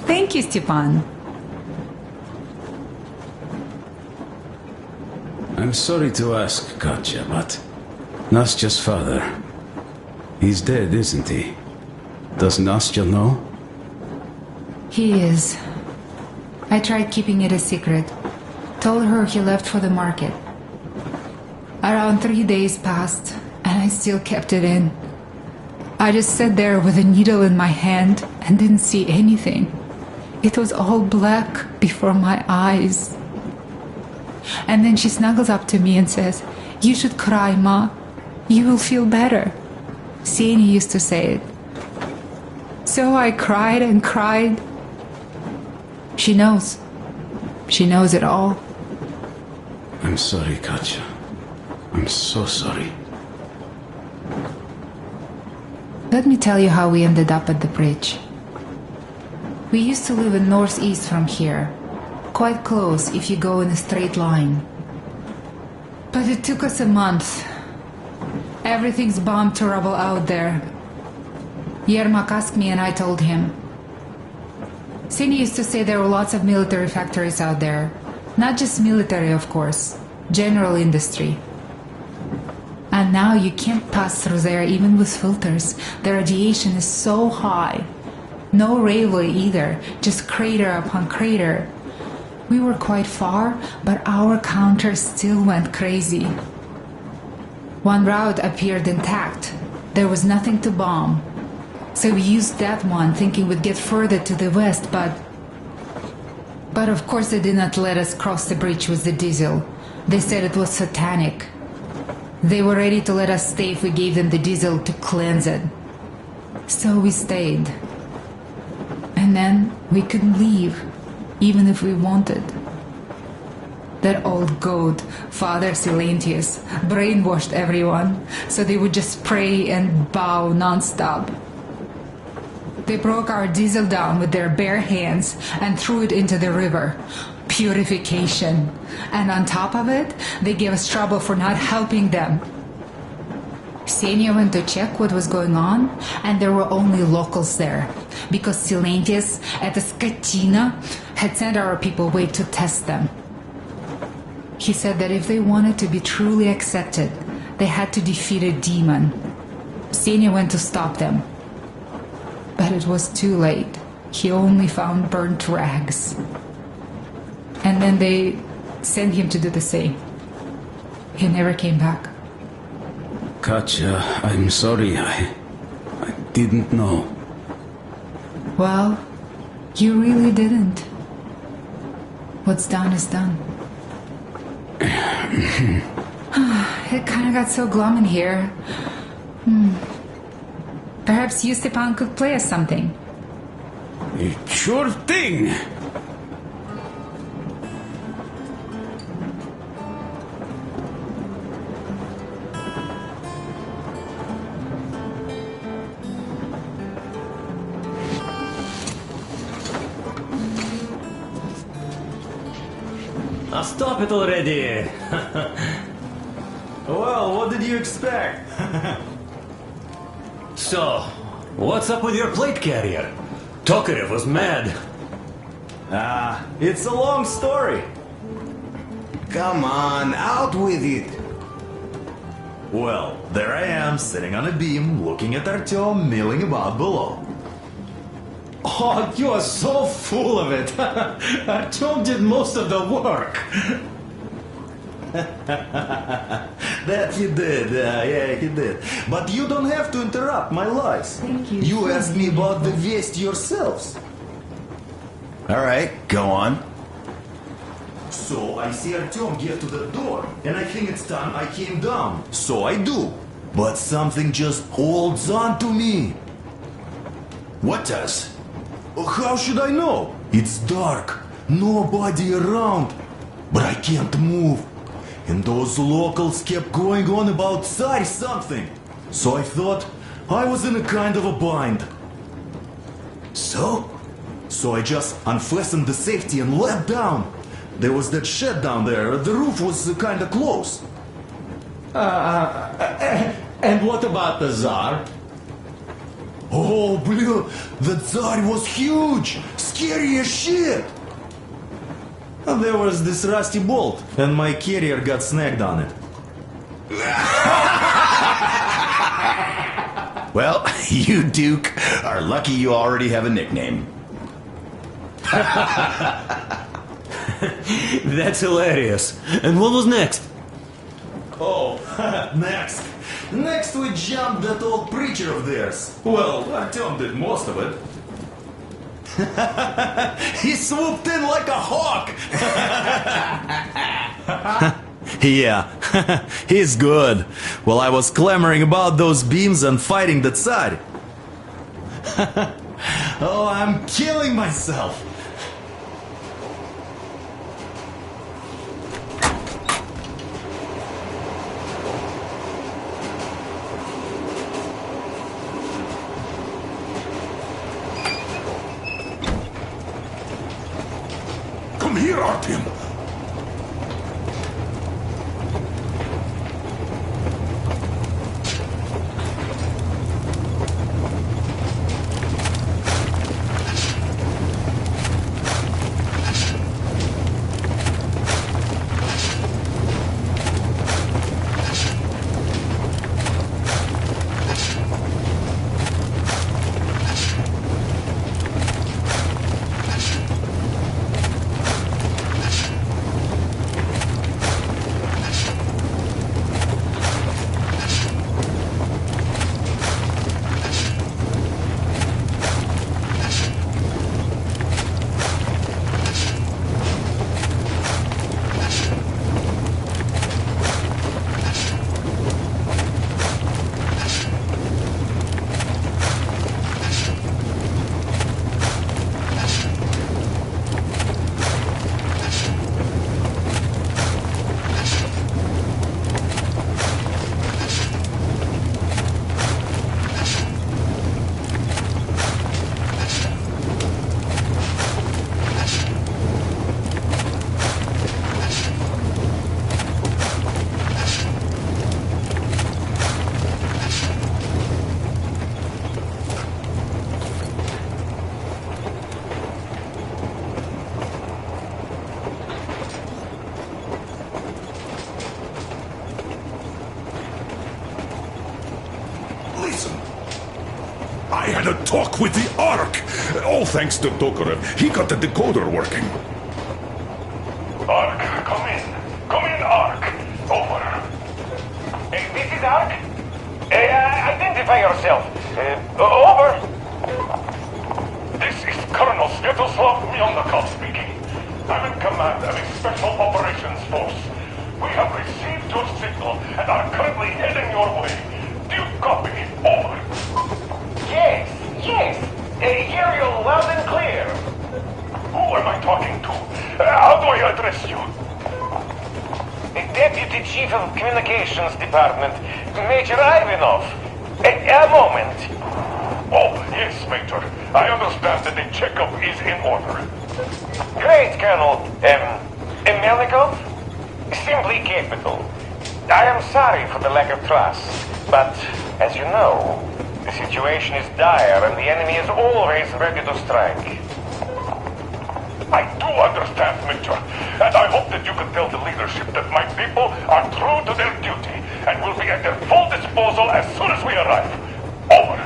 Thank you, Stepan. I'm sorry to ask, Katya, but Nastya's father, he's dead, isn't he? Does Nastya know? He is. I tried keeping it a secret. Told her he left for the market. Around 3 days passed, and I still kept it in. I just sat there with a needle in my hand and didn't see anything. It was all black before my eyes. And then she snuggles up to me and says, "You should cry, Ma. You will feel better." Seni used to say it. So I cried and cried. She knows. She knows it all. I'm sorry, Katya. I'm so sorry. Let me tell you how we ended up at the bridge. We used to live in northeast from here. Quite close if you go in a straight line. But it took us a month. Everything's bombed to rubble out there. Yermak asked me and I told him. Seni used to say there were lots of military factories out there. Not just military, of course. General industry. And now you can't pass through there even with filters. The radiation is so high. No railway either, just crater upon crater. We were quite far, but our counter still went crazy. One route appeared intact. There was nothing to bomb. So we used that one, thinking we'd get further to the west, but of course they did not let us cross the bridge with the diesel. They said it was satanic. They were ready to let us stay if we gave them the diesel to cleanse it. So we stayed. And then we couldn't leave, even if we wanted. That old goat, Father Silentius, brainwashed everyone, so they would just pray and bow non-stop. They broke our diesel down with their bare hands and threw it into the river. Purification. And on top of it, they gave us trouble for not helping them. Senia went to check what was going on, and there were only locals there, because Silentius at the Skatina had sent our people away to test them. He said that if they wanted to be truly accepted, they had to defeat a demon. Senia went to stop them. But it was too late. He only found burnt rags. And then they sent him to do the same. He never came back. Katya, I'm sorry. I didn't know. Well, you really didn't. What's done is done. It kind of got so glum in here. Perhaps you, Stepan, could play us something. Sure thing. Now stop it already! Well, what did you expect? So, what's up with your plate carrier? Tokarev was mad. It's a long story. Come on, out with it. Well, there I am, sitting on a beam, looking at Artyom milling about below. Oh, you are so full of it. Artyom did most of the work. That he did, yeah, he did. But you don't have to interrupt my lies. Thank you. You asked me about the Vest yourselves. All right, go on. So I see Artyom get to the door, and I think it's time I came down. So I do. But something just holds on to me. What does? How should I know? It's dark, nobody around. But I can't move. And those locals kept going on about Tsar something. So I thought I was in a kind of a bind. So? So I just unfastened the safety and leapt down. There was that shed down there. The roof was kind of close. And what about the Tsar? Oh, blue, the Tsar was huge, scary as shit. And there was this rusty bolt, and my carrier got snagged on it. Well, you, Duke, are lucky you already have a nickname. That's hilarious. And what was next? Oh, next. Next we jumped that old preacher of theirs. Well, Artyom did most of it. He swooped in like a hawk. Yeah, he's good. While I was clamoring about those beams and fighting the Tsar. Oh, I'm killing myself. Come here, Artyom. talk with the Ark. All thanks to Tokarev. He got the decoder working. Ark, come in. Come in, Ark. Over. This is Ark? Identify yourself. Over. This is Colonel Svetoslav Myelnikov speaking. I'm in command of a special operations force. We have received your signal and are currently heading your way. Do you copy? Over. Yes. Hear you loud and clear. Who am I talking to? How do I address you? Deputy Chief of Communications Department, Major Ivanov. A moment. Oh, yes, Major. I understand that the checkup is in order. Great, Colonel. Melnikov? Simply capital. I am sorry for the lack of trust, but, as you know, the situation is dire and the enemy is always ready to strike. I do understand, Major, and I hope that you can tell the leadership that my people are true to their duty and will be at their full disposal as soon as we arrive. Over.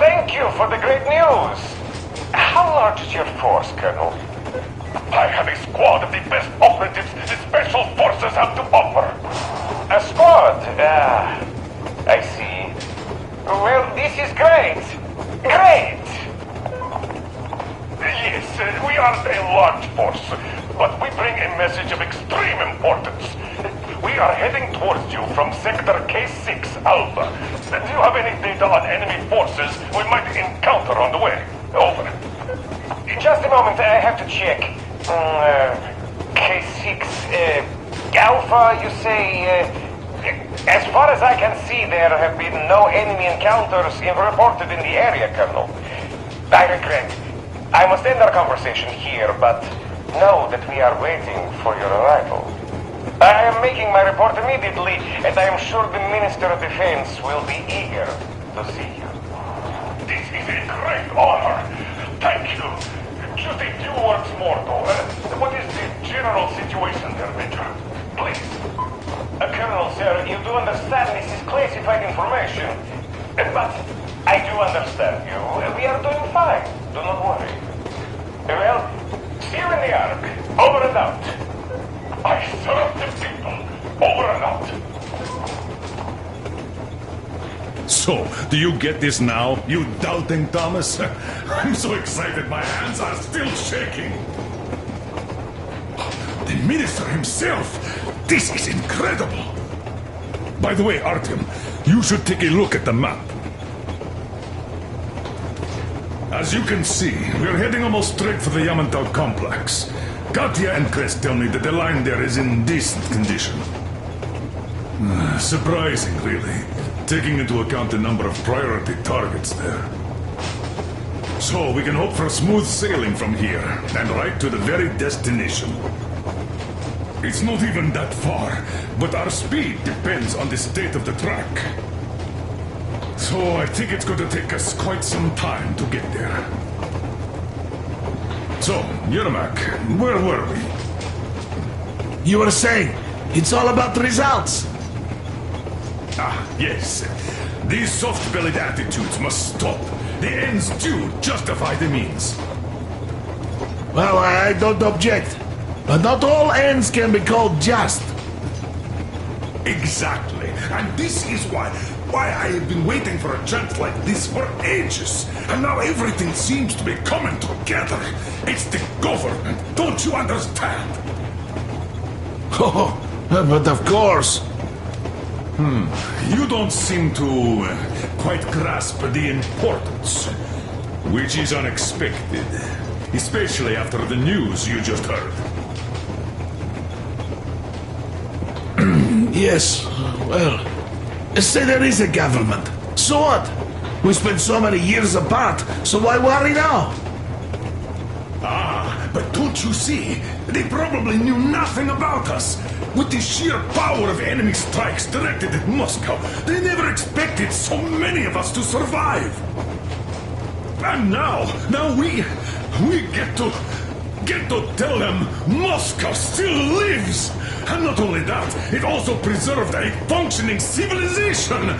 Thank you for the great news. How large is your force, Colonel? I have a squad of the best operatives the Special Forces have to offer. A squad? I see. Well, this is great. Great! Yes, we aren't a large force, but we bring a message of extreme importance. We are heading towards you from Sector K6 Alpha. Do you have any data on enemy forces we might encounter on the way? Over. Just a moment, I have to check. K6 Alpha, you say? As far as I can see, there have been no enemy encounters reported in the area, Colonel. I regret. I must end our conversation here, but know that we are waiting for your arrival. I am making my report immediately, and I am sure the Minister of Defense will be eager to see you. This is a great honor. Thank you. Just a few words more, though. What is the general situation there, Major? Please. Colonel, sir, you do understand this is classified information. But I do understand you. We are doing fine. Do not worry. Well, see you in the Ark. Over and out. I serve the people. Over and out. So, do you get this now, you doubting Thomas? I'm so excited my hands are still shaking. The minister himself! This is incredible! By the way, Artyom, you should take a look at the map. As you can see, we're heading almost straight for the Yamantau complex. Katya and Krest tell me that the line there is in decent condition. Surprising, really, taking into account the number of priority targets there. So we can hope for smooth sailing from here, and right to the very destination. It's not even that far, but our speed depends on the state of the track. So I think it's going to take us quite some time to get there. So, Yermak, where were we? You were saying, it's all about results. Ah, yes. These soft-bellied attitudes must stop. The ends do justify the means. Well, I don't object. But not all ends can be called just. Exactly. And this is why I have been waiting for a chance like this for ages. And now everything seems to be coming together. It's the government. Don't you understand? Oh, but of course. You don't seem to quite grasp the importance, which is unexpected, especially after the news you just heard. Yes, well, say there is a government. So what? We spent so many years apart, so why worry now? Ah, but don't you see? They probably knew nothing about us. With the sheer power of enemy strikes directed at Moscow, they never expected so many of us to survive. And now we get to tell them Moscow still lives. And not only that, it also preserved a functioning civilization.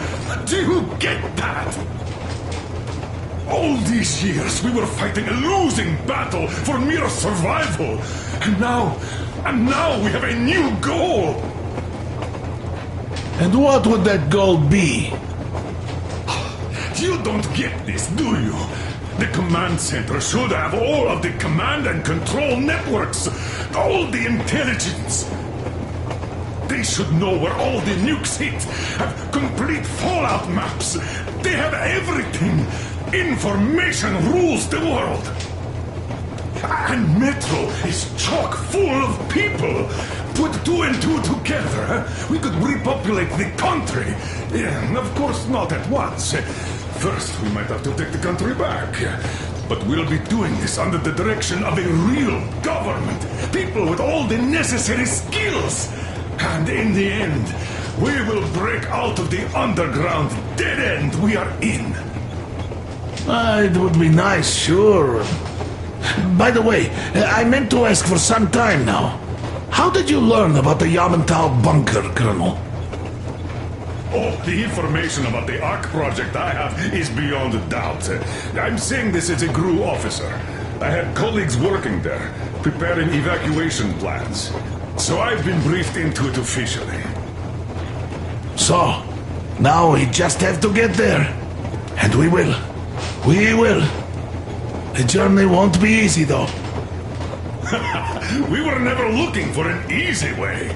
Do you get that? All these years we were fighting a losing battle for mere survival. And now we have a new goal. And what would that goal be? You don't get this, do you? The command center should have all of the command and control networks, all the intelligence. They should know where all the nukes hit, have complete fallout maps. They have everything. Information rules the world. And Metro is chock full of people. Put 2 and 2 together, we could repopulate the country. Yeah, of course, not at once. First, we might have to take the country back. But we'll be doing this under the direction of a real government. People with all the necessary skills. And in the end, we will break out of the underground dead end we are in. It would be nice, sure. By the way, I meant to ask for some time now. How did you learn about the Yamantau bunker, Colonel? Oh, the information about the ARC project I have is beyond a doubt. I'm saying this as a GRU officer. I had colleagues working there, preparing evacuation plans. So I've been briefed into it officially. So, now we just have to get there. And we will. We will. The journey won't be easy, though. We were never looking for an easy way.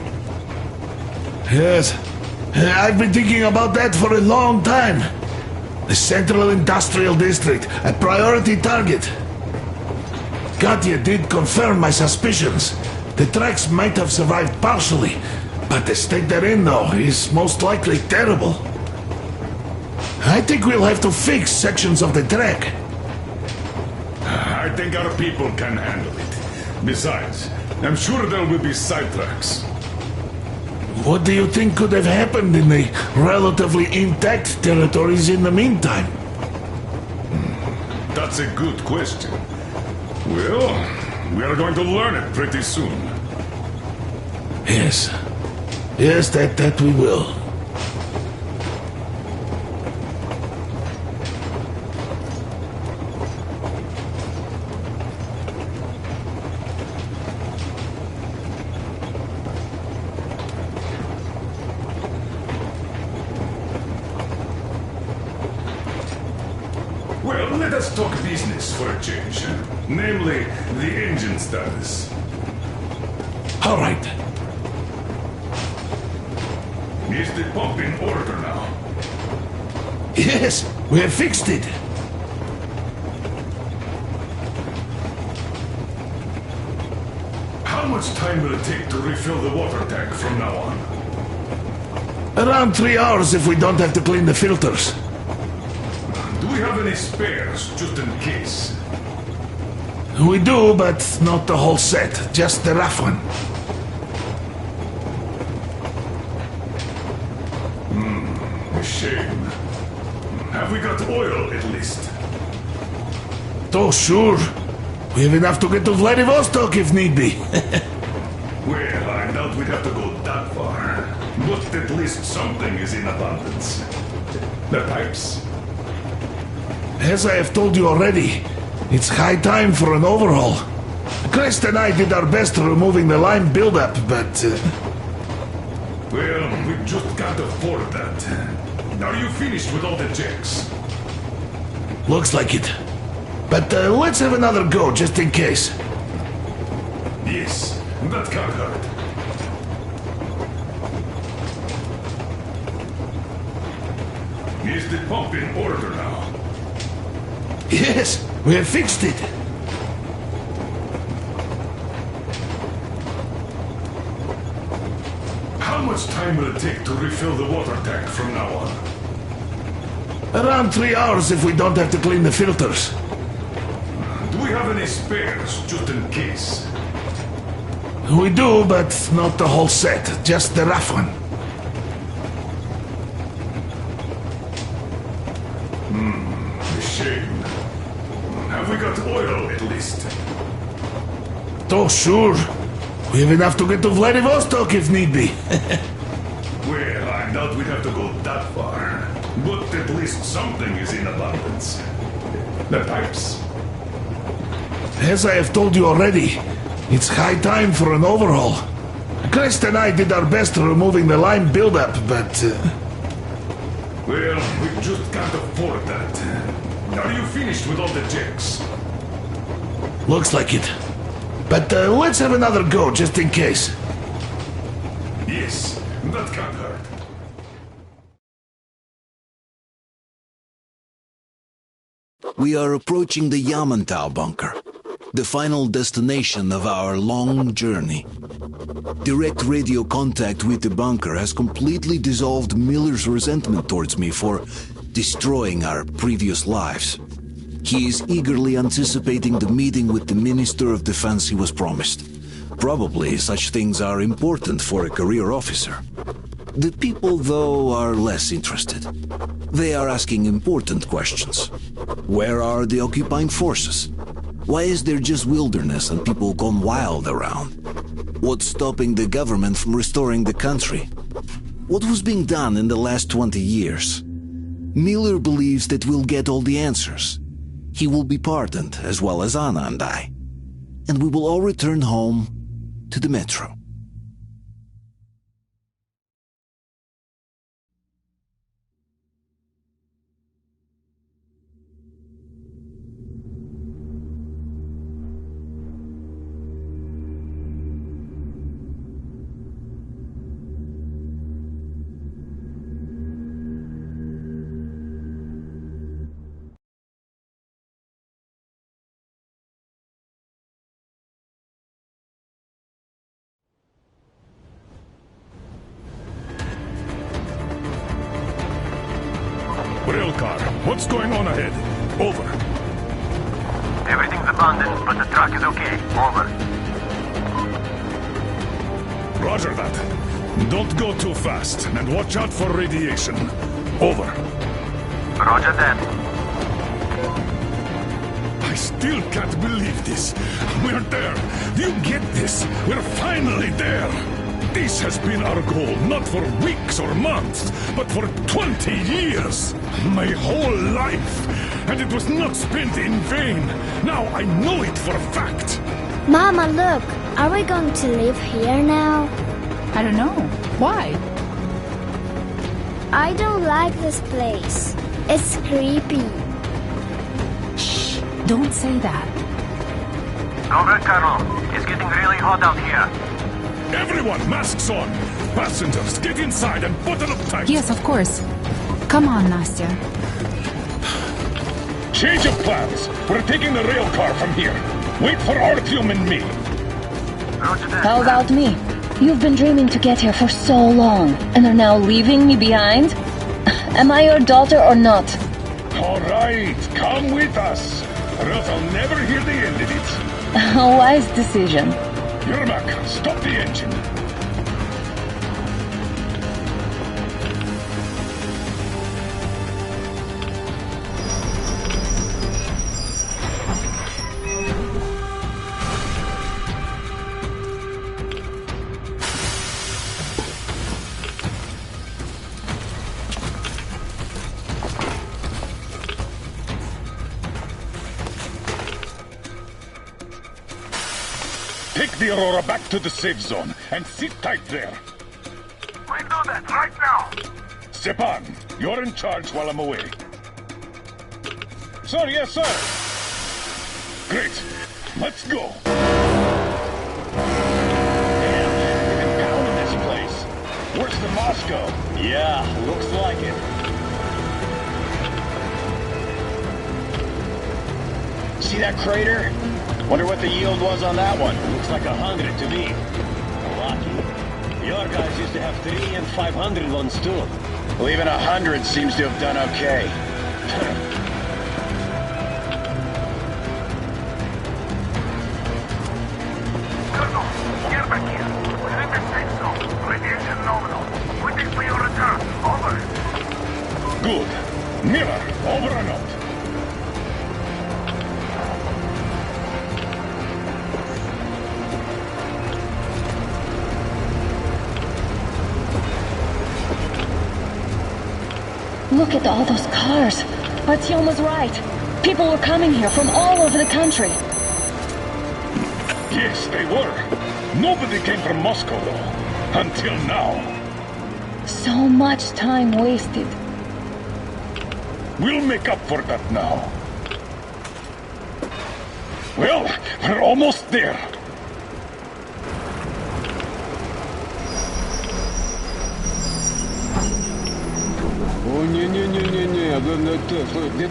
Yes. I've been thinking about that for a long time. The Central Industrial District, a priority target. Katya did confirm my suspicions. The tracks might have survived partially, but the state they're in, though, is most likely terrible. I think we'll have to fix sections of the track. I think our people can handle it. Besides, I'm sure there will be sidetracks. What do you think could have happened in the relatively intact territories in the meantime? That's a good question. Well, we are going to learn it pretty soon. Yes. Yes, that we will. Well, let us talk business for a change. Namely, the engine status. All right. Is the pump in order now? Yes, we have fixed it. How much time will it take to refill the water tank from now on? Around 3 hours if we don't have to clean the filters. Do we have any spares, just in case? We do, but not the whole set, just the rough one. A shame. Have we got oil, at least? Oh, sure. We have enough to get to Vladivostok if need be. Well, I doubt we'd have to go that far. But at least something is in abundance. The pipes? As I have told you already, it's high time for an overhaul. Crest and I did our best removing the lime buildup, but... Well, we just can't afford that. Are you finished with all the checks? Looks like it. But let's have another go, just in case. Yes, that can't hurt. Is the pump in order now? Yes, we have fixed it. How much time will it take to refill the water tank from now on? Around 3 hours if we don't have to clean the filters. Do we have any spares, just in case? We do, but not the whole set, just the rough one. A shame. Have we got oil, at least? Oh, sure. We have enough to get to Vladivostok if need be. Well, I doubt we'd have to go that far. But at least something is in abundance. The pipes. As I have told you already, it's high time for an overhaul. Crest and I did our best removing the lime buildup, but... Well, we just can't afford that. Are you finished with all the checks? Looks like it. But let's have another go, just in case. Yes, that can't hurt. We are approaching the Yamantau bunker, the final destination of our long journey. Direct radio contact with the bunker has completely dissolved Miller's resentment towards me for destroying our previous lives. He is eagerly anticipating the meeting with the Minister of Defense he was promised. Probably such things are important for a career officer. The people, though, are less interested. They are asking important questions. Where are the occupying forces? Why is there just wilderness and people gone wild around? What's stopping the government from restoring the country? What was being done in the last 20 years? Miller believes that we'll get all the answers. He will be pardoned, as well as Anna and I. And we will all return home to the metro. Railcar, what's going on ahead? Over. Everything's abandoned, but the truck is okay. Over. Roger that. Don't go too fast, and watch out for radiation. Over. Roger that. I still can't believe this. We're there. Do you get this? We're finally there. This has been our goal, not for weeks or months, but for 20 years. My whole life. And it was not spent in vain. Now I know it for a fact. Mama, look. Are we going to live here now? I don't know. Why? I don't like this place. It's creepy. Shh. Don't say that. Over, Colonel. It's getting really hot out here. Everyone, masks on! Passengers, get inside and button up tight! Yes, of course. Come on, Nastya. Change of plans! We're taking the rail car from here. Wait for Artyom and me. How about me? You've been dreaming to get here for so long, and are now leaving me behind? Am I your daughter or not? All right, come with us. Or else I'll never hear the end of it. A wise decision. Yermak, stop the engine. Take the Aurora back to the safe zone and sit tight there. We do that right now. Stepan, you're in charge while I'm away. Sir, yes, sir. Great. Let's go. Damn, we've been pounding this place. Worse than Moscow. Yeah, looks like it. See that crater? Wonder what the yield was on that one. Looks like 100 to me. Lucky. The other guys used to have 3 and 500 ones too. Well, even 100 seems to have done okay. Colonel, get back here. We're in the safe zone. Radiation nominal. Waiting for your return. Over. Good. Miller, over and out. Look at all those cars. Artyom was right. People were coming here from all over the country. Yes, they were. Nobody came from Moscow, though. Until now. So much time wasted. We'll make up for that now. Well, we're almost there. Oh, no.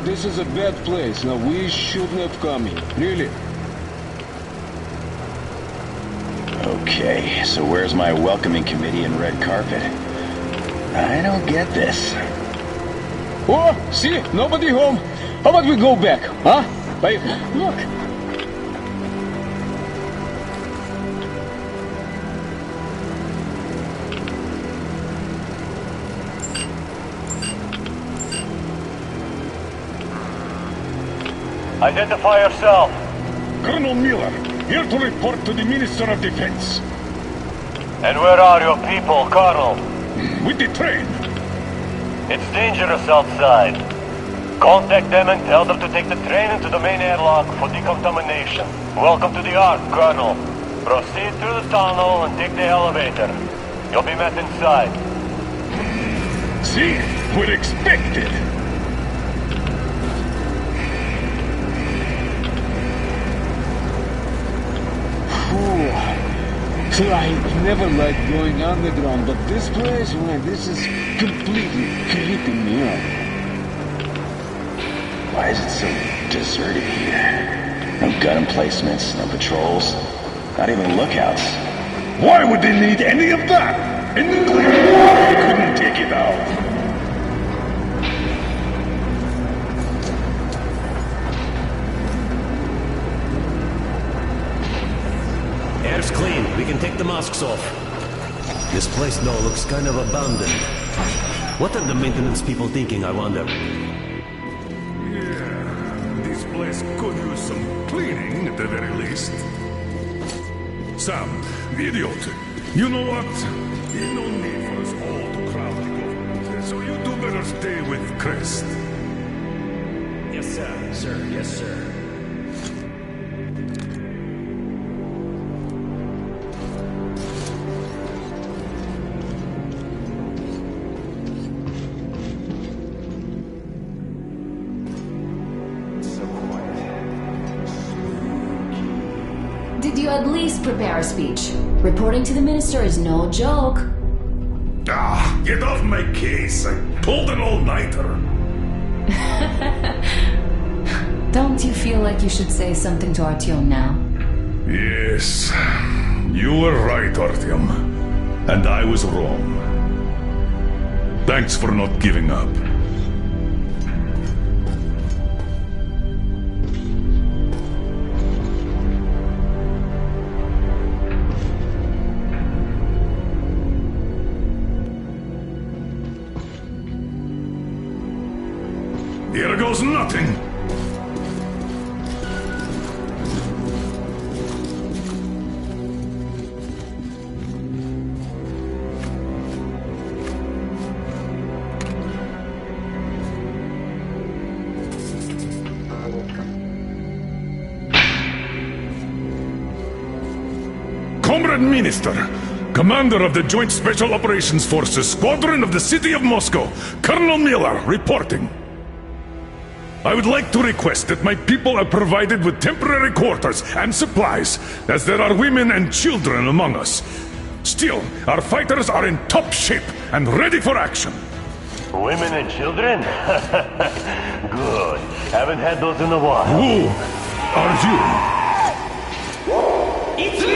This is a bad place. Now, we shouldn't have come here. Really. Okay, so where's my welcoming committee and red carpet? I don't get this. Oh, see? Nobody home. How about we go back, huh? Like, look. Identify yourself. Colonel Miller, here to report to the Minister of Defense. And where are your people, Colonel? With the train. It's dangerous outside. Contact them and tell them to take the train into the main airlock for decontamination. Welcome to the Ark, Colonel. Proceed through the tunnel and take the elevator. You'll be met inside. See? We're expected. So I never liked going underground, but this place, man, this is completely creeping me out. Why is it so deserted here? No gun emplacements, no patrols, not even lookouts. Why would they need any of that? In the clear water, they couldn't take it out. Air's clean. We can take the masks off. This place, though, looks kind of abandoned. What are the maintenance people thinking, I wonder? Yeah, this place could use some cleaning at the very least. Sam, idiot, you know what? There's no need for us all to crowd the government, so you do better stay with Crest. Yes, sir. Sir, yes, sir. Did you at least prepare a speech? Reporting to the minister is no joke. Ah, get off my case. I pulled an all-nighter. Don't you feel like you should say something to Artyom now? Yes, you were right, Artyom. And I was wrong. Thanks for not giving up. Here goes nothing! Comrade Minister, Commander of the Joint Special Operations Forces, Squadron of the City of Moscow, Colonel Miller, reporting. I would like to request that my people are provided with temporary quarters and supplies, as there are women and children among us. Still, our fighters are in top shape and ready for action. Women and children? Good. Haven't had those in a while. Who are you? It's me!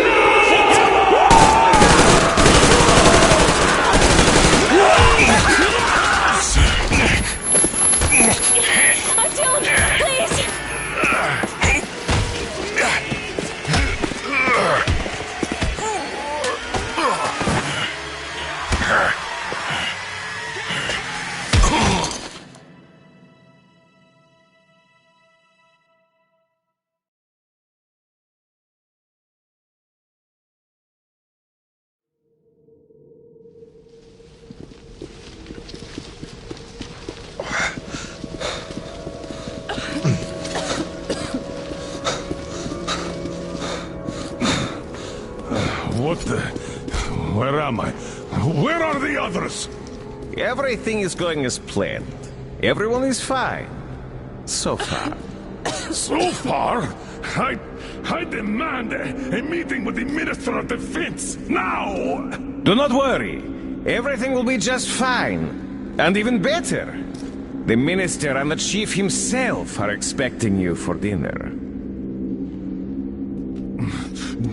What the... Where am I? Where are the others? Everything is going as planned. Everyone is fine. So far. So far? I demand a meeting with the Minister of Defense, now! Do not worry. Everything will be just fine. And even better. The Minister and the Chief himself are expecting you for dinner.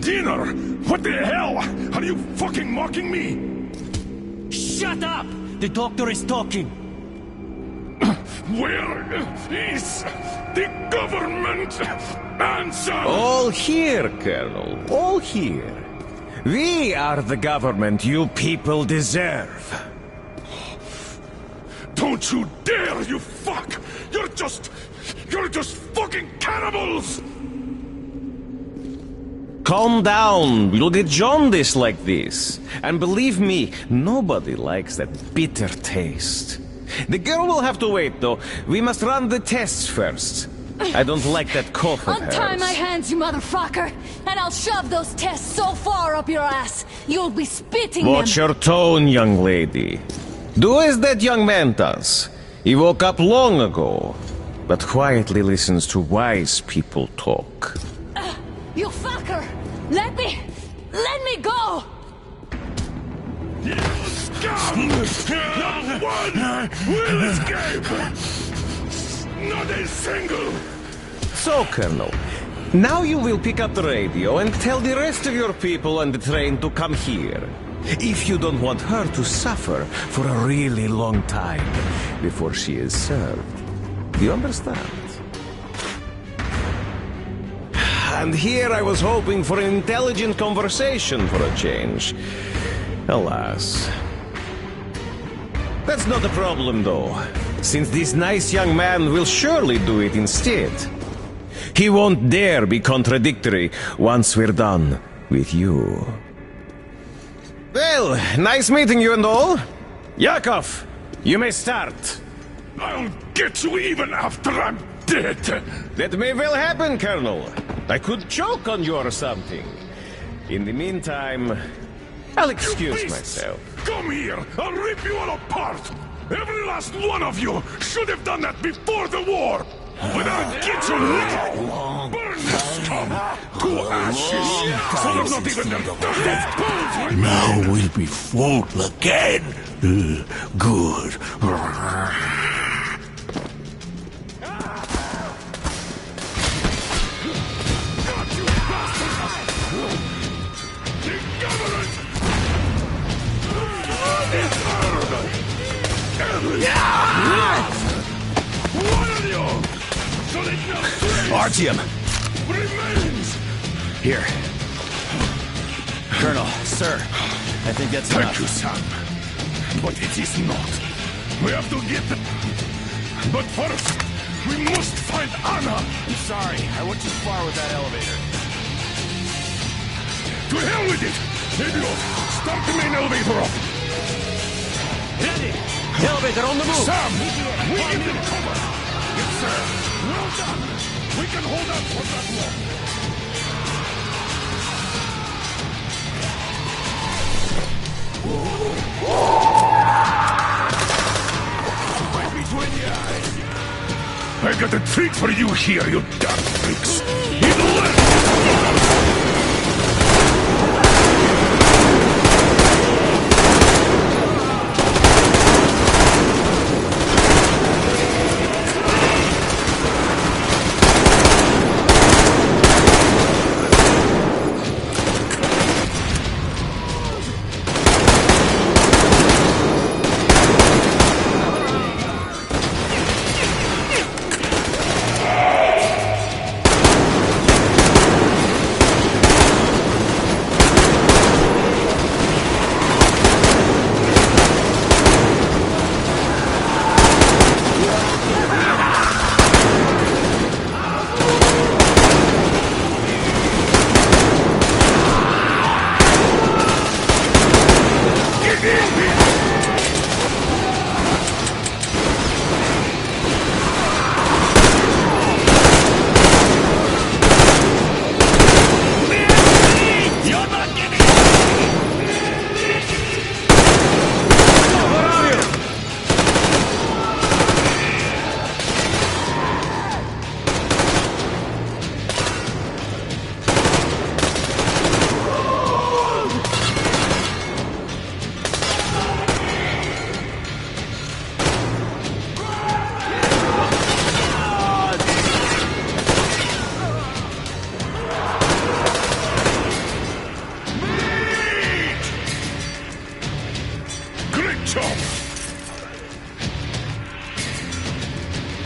Dinner? What the hell? Are you fucking mocking me? Shut up! The doctor is talking. Where is the government answer? All here, Colonel. All here. We are the government you people deserve. Don't you dare, you fuck! You're just fucking cannibals! Calm down. We'll get jaundice like this. And believe me, nobody likes that bitter taste. The girl will have to wait, though. We must run the tests first. I don't like that cough of hers. Untie my hands, you motherfucker! And I'll shove those tests so far up your ass, you'll be spitting Watch them! your tone, young lady. Do as that young man does. He woke up long ago, but quietly listens to wise people talk. You fucker! Let me go! You scum! Not one will escape! Not a single! So, Colonel, now you will pick up the radio and tell the rest of your people on the train to come here. If you don't want her to suffer for a really long time before she is served. Do you understand? And here I was hoping for an intelligent conversation for a change. Alas. That's not a problem, though, since this nice young man will surely do it instead. He won't dare be contradictory once we're done with you. Well, nice meeting you and all. Yakov, you may start. I'll get you even after I'm dead. That may well happen, Colonel. I could choke on you or something. In the meantime, I'll excuse myself. Come here! I'll rip you all apart! Every last one of you should have done that before the war! But I'll get you now! Burn this scum to ashes! So there's not even their death bones right Now we'll be full again. Good. Artyom! Remains! Here. Colonel, sir, I think that's Thank enough. you, son. But it is not. We have to get them. But first, we must find Anna! I'm sorry, I went too far with that elevator. To hell with it! Idiot! Start the main elevator up! Ready! Elevator on the move! Sam! We give them cover! Yes, sir! Well done! We can hold out for that long! Right between the eyes! I got a treat for you here, you damn freaks!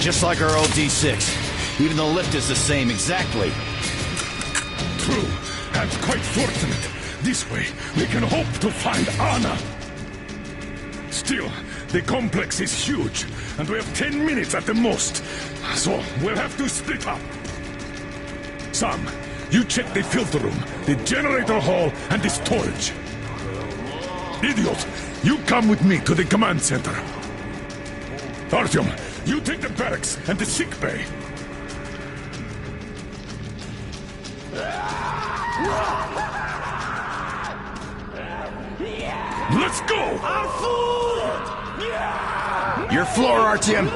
Just like our old D6. Even the lift is the same, exactly. True, and quite fortunate. This way, we can hope to find Anna. Still, the complex is huge, and we have 10 minutes at the most. So, we'll have to split up. Sam, you check the filter room, the generator hall, and the storage. Idiot, you come with me to the command center. Artyom, you take the barracks and the sick bay. Let's go! Our food! Your floor, Artyom!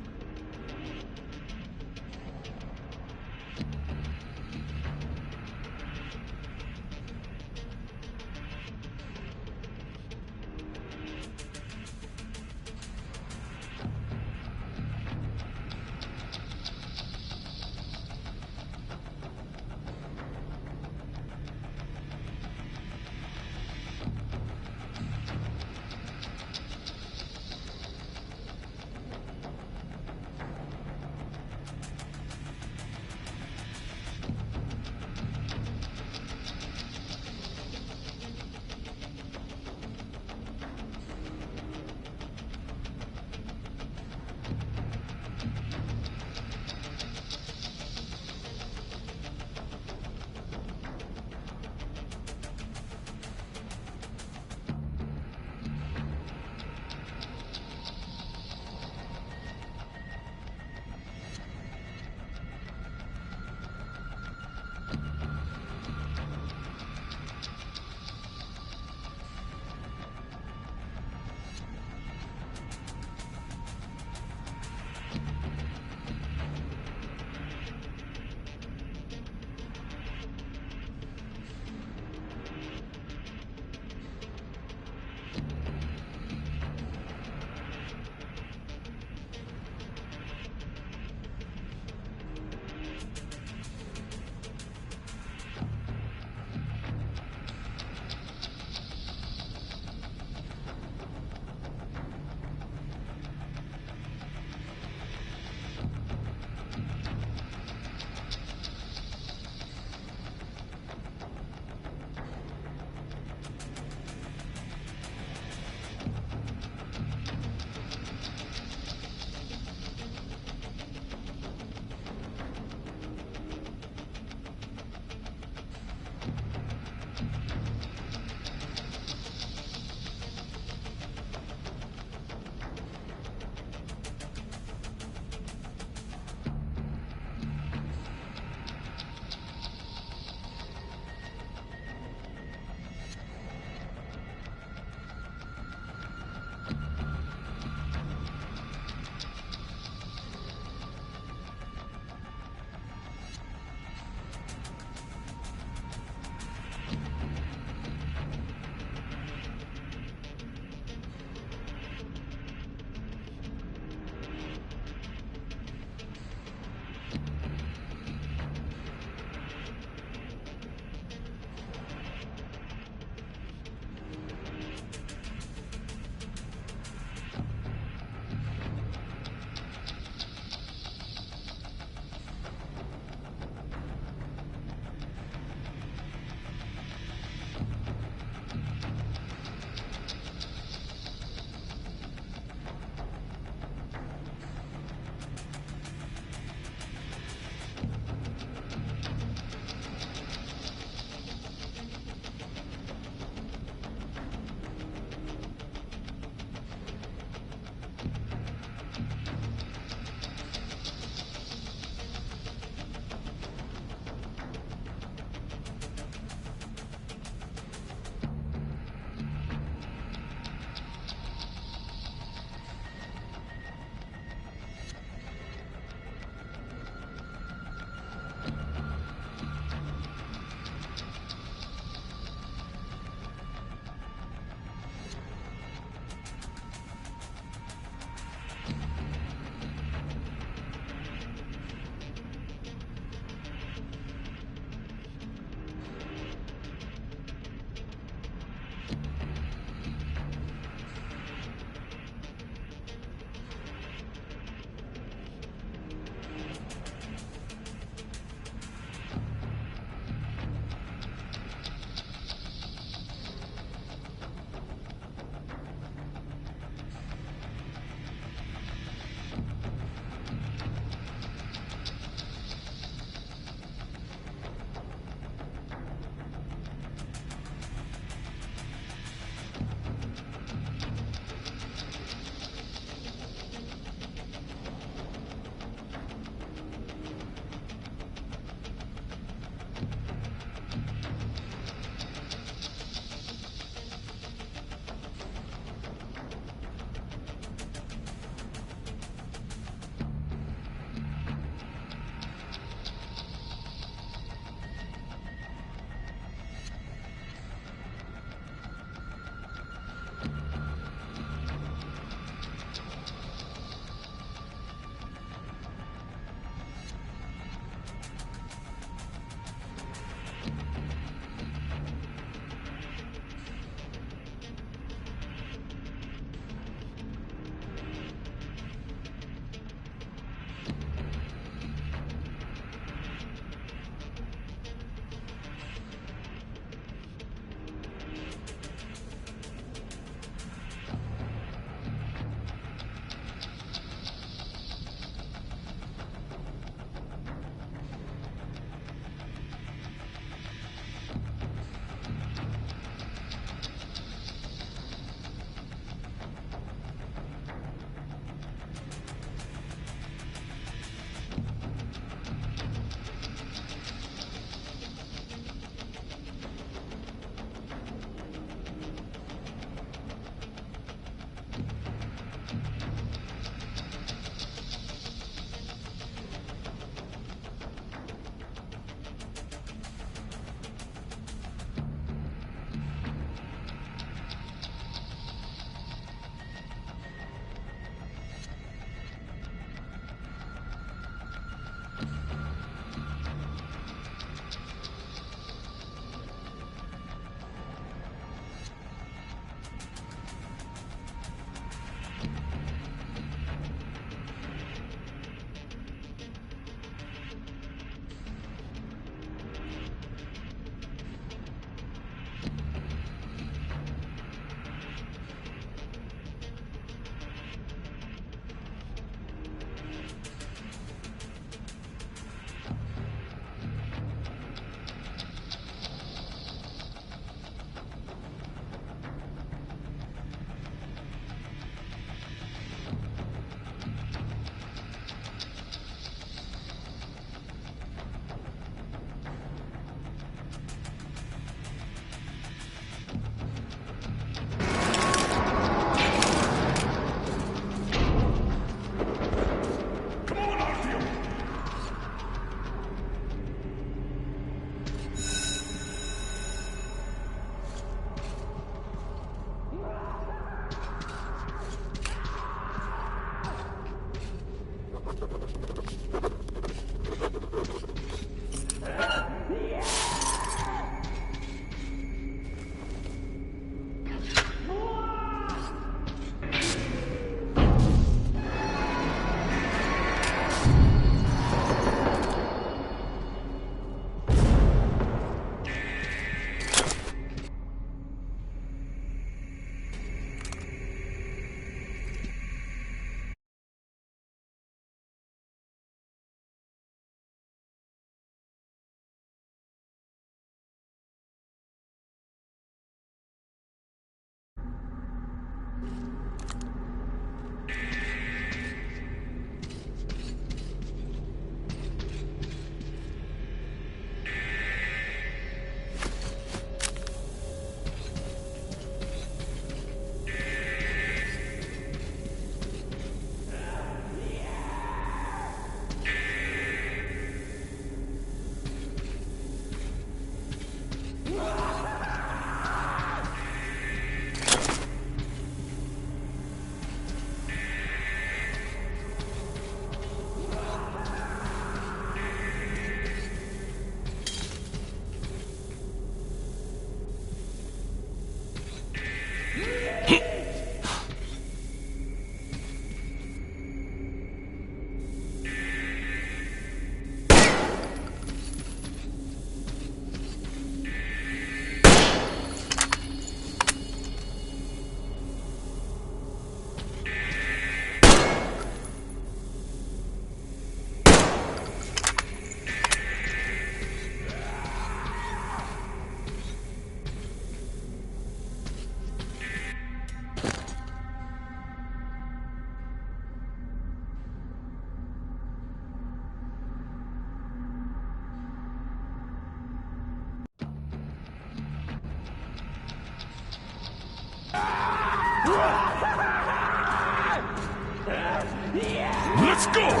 Let's go!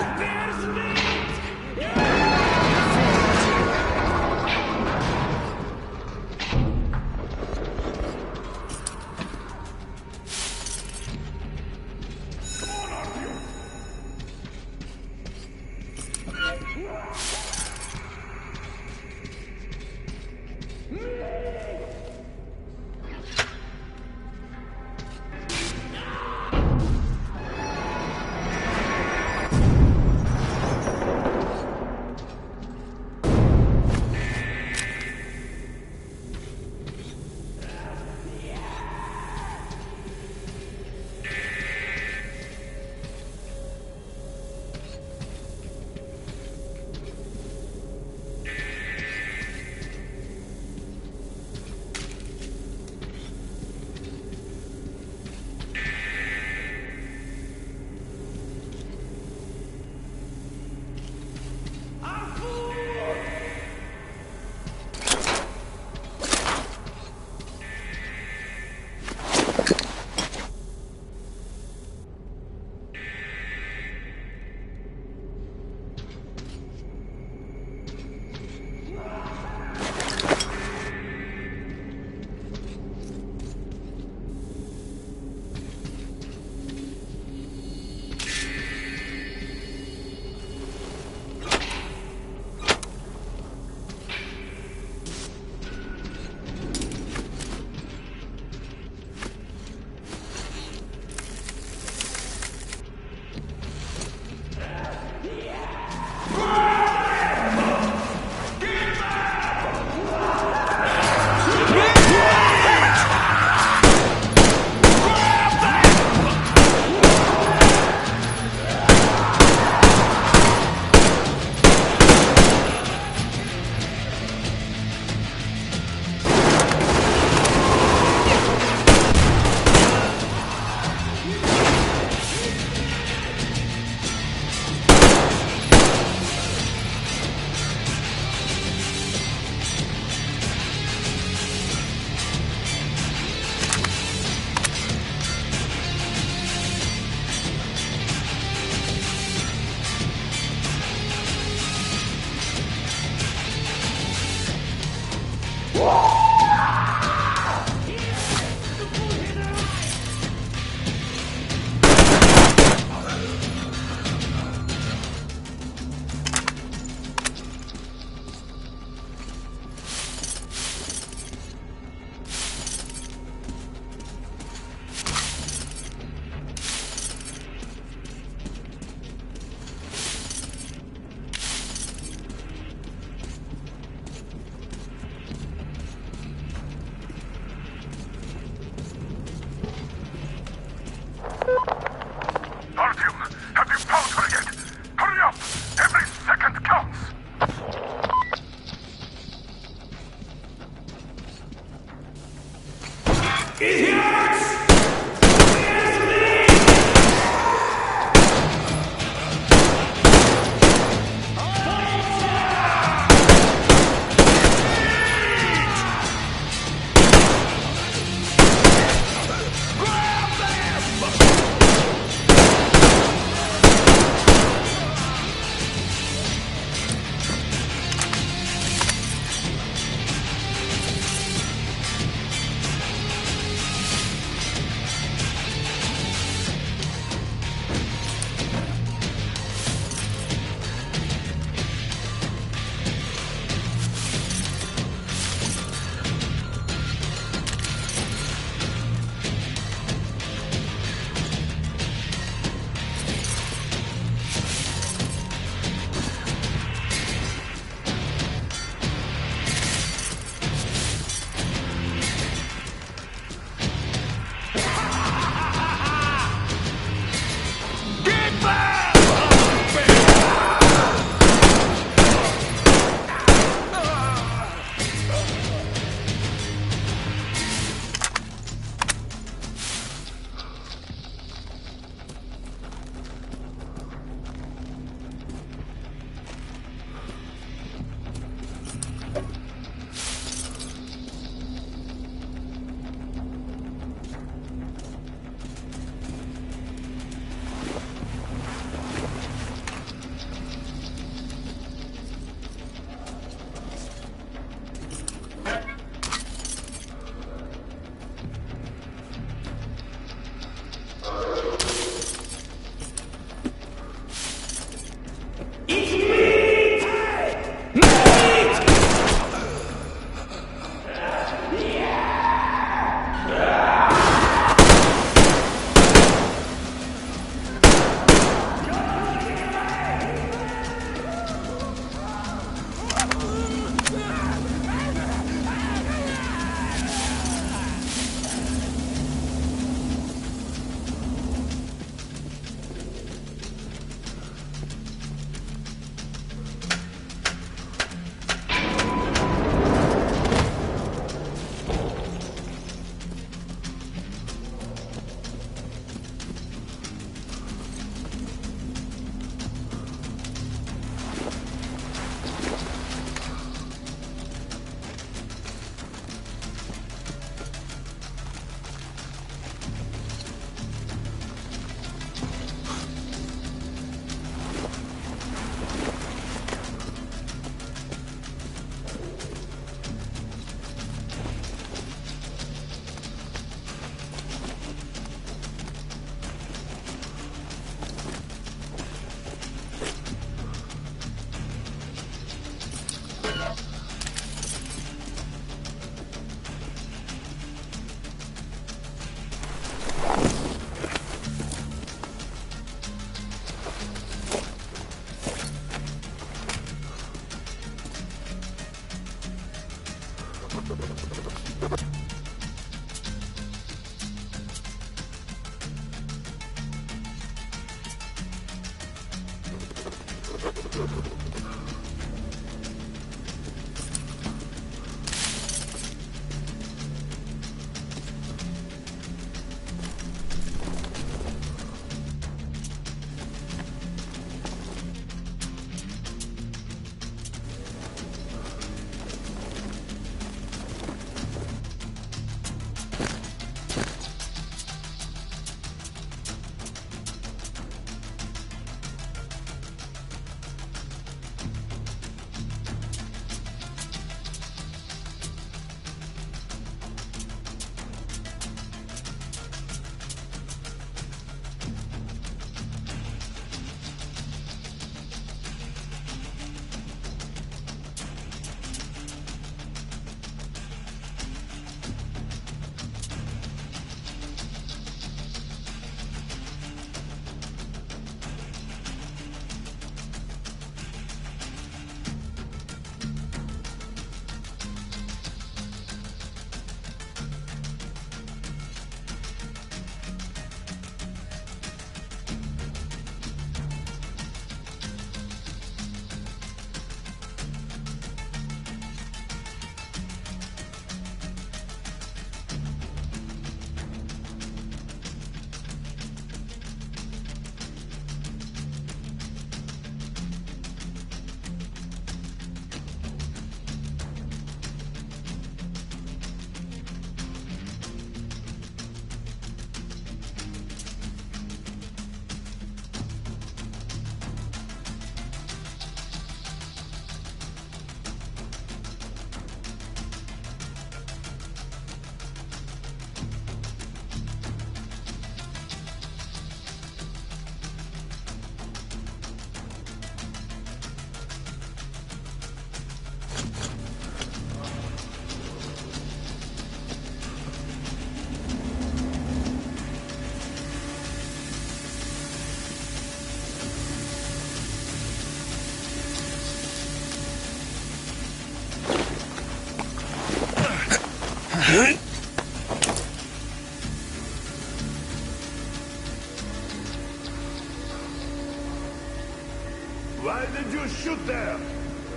Why did you shoot there?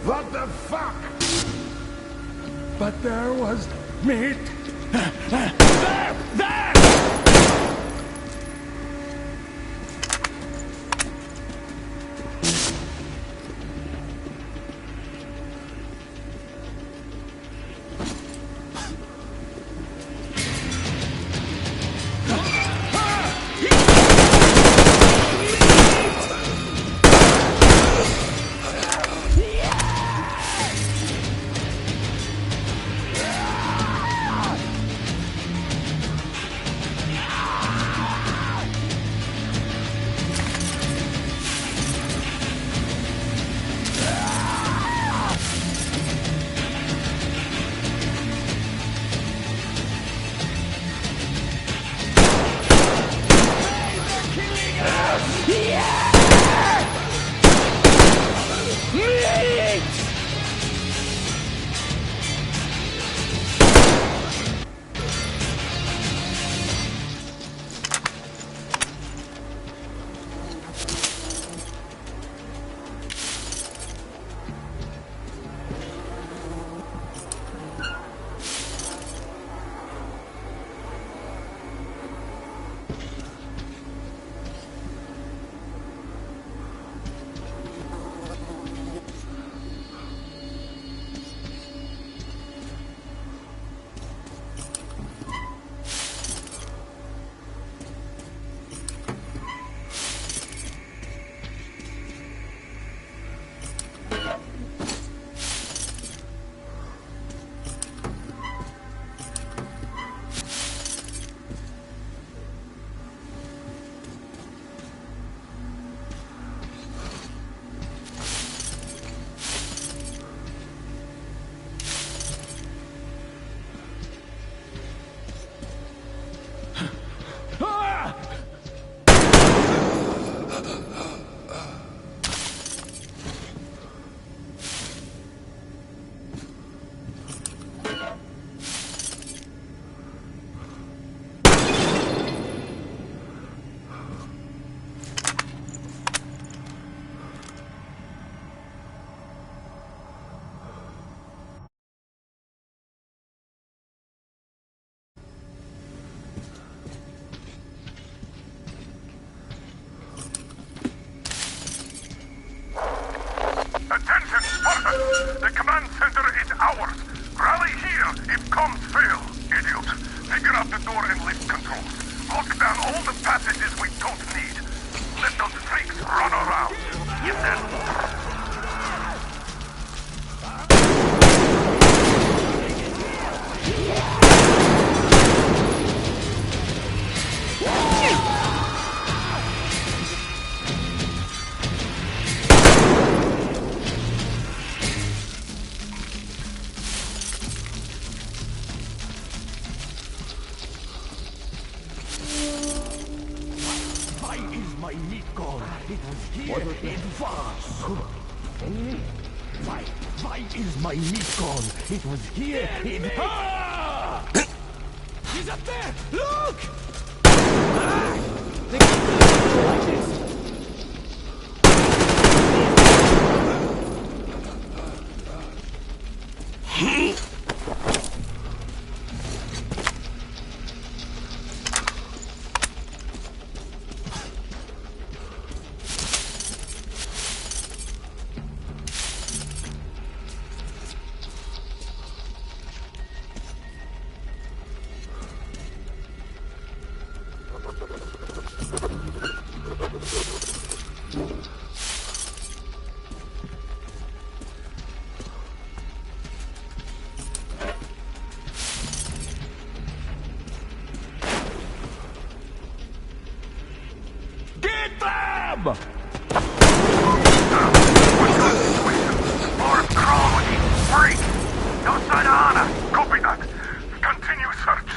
What the fuck? But there was meat. There! There! The command center is ours. Rally here if comms fail. Idiot. Figure out the door and lift controls. Lock down all the passages we don't need. Let those freaks run around. Get them. My meat gone. It was here. He's up there! Look! More crawl with you, freak! No sign of Anna. Copy that. Continue search.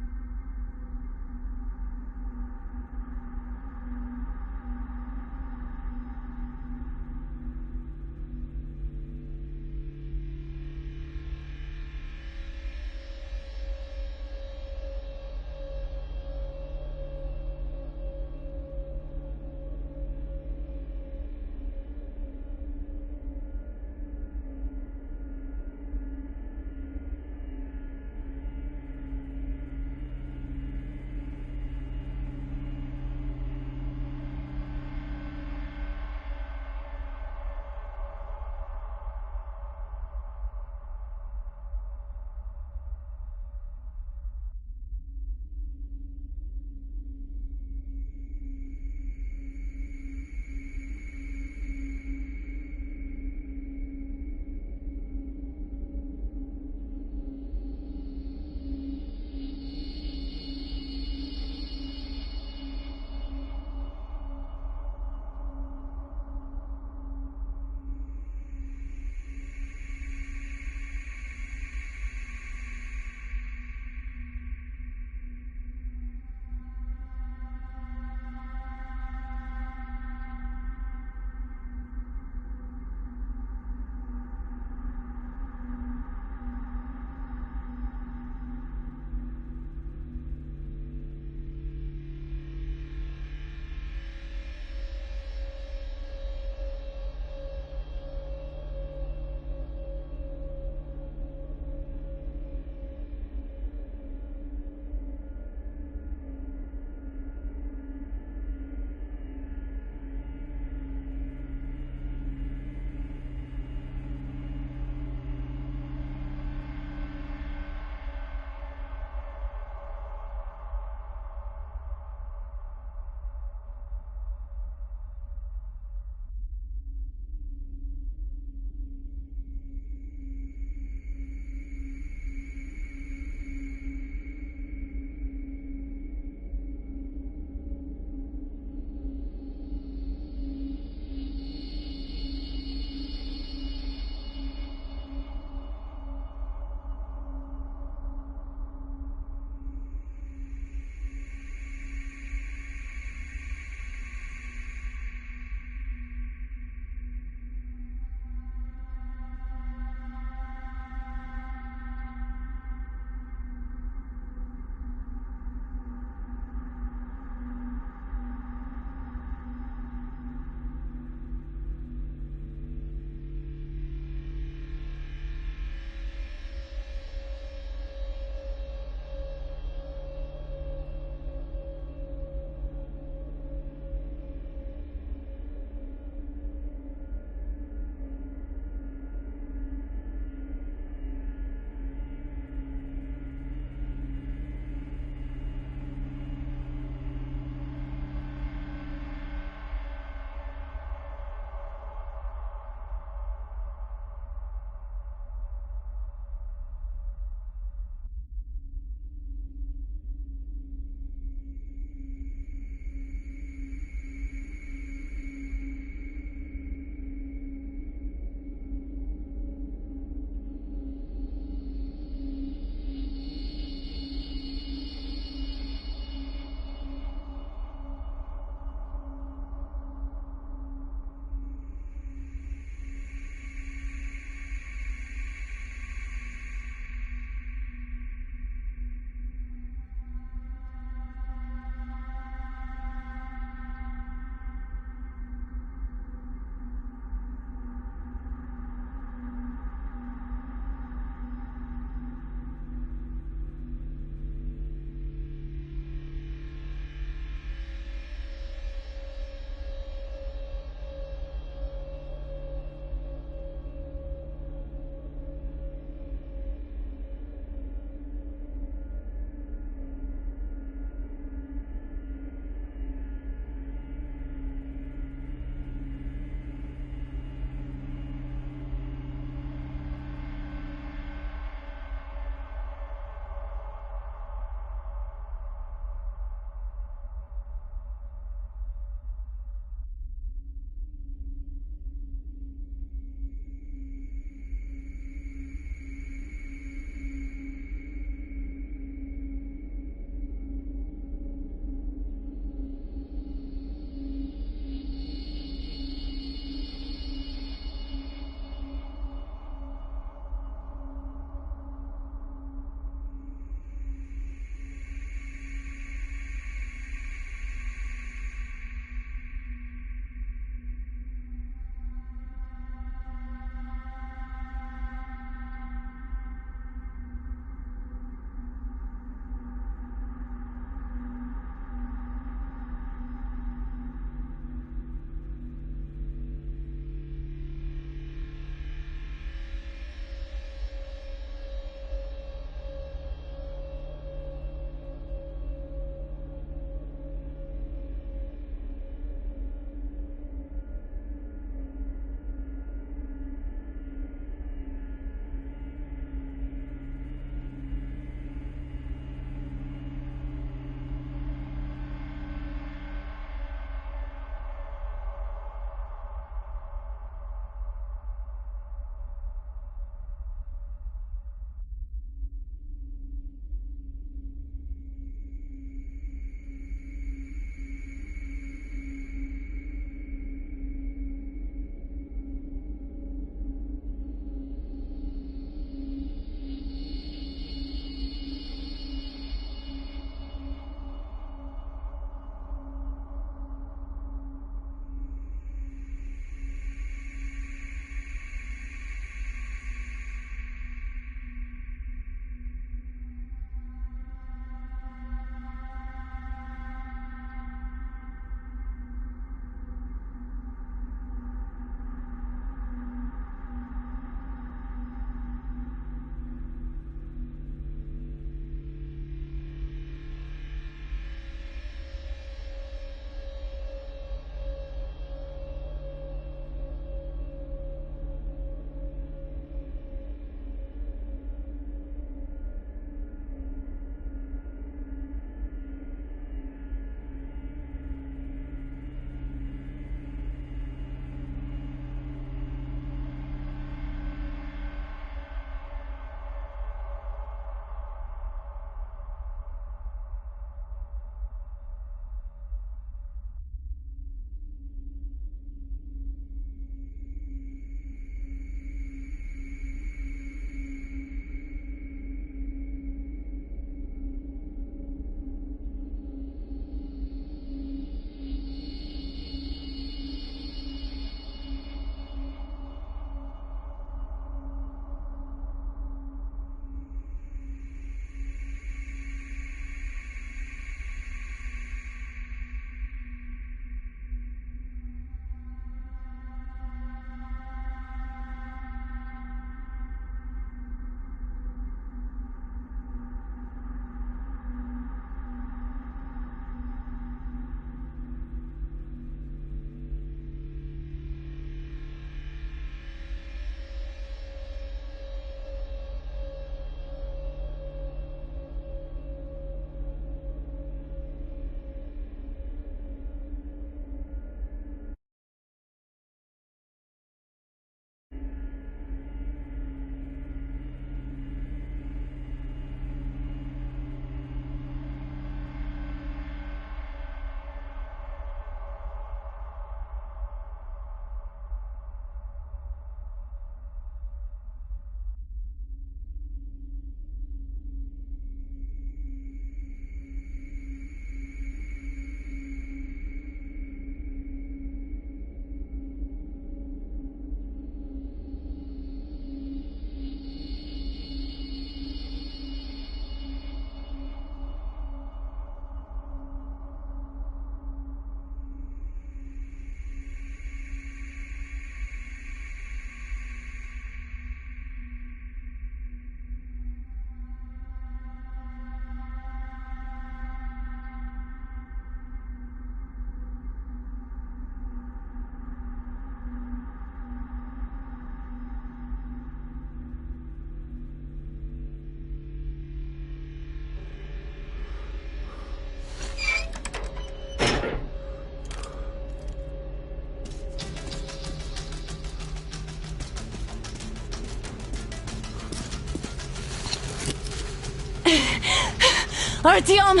Artyom!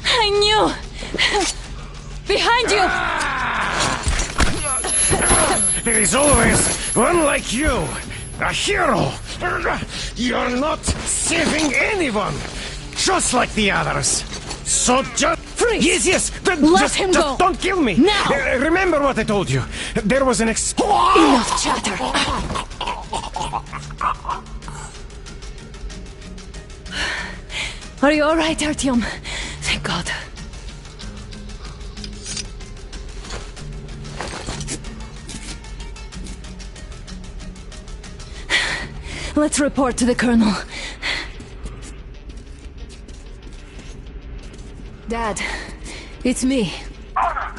I knew! Behind you! There is always one like you, a hero. You're not saving anyone, just like the others. So just freeze. Yes. Let him go. Don't kill me. Now. Remember what I told you. There was an Enough chatter. Are you all right, Artyom? Thank God. Let's report to the Colonel. Dad, it's me. Anna,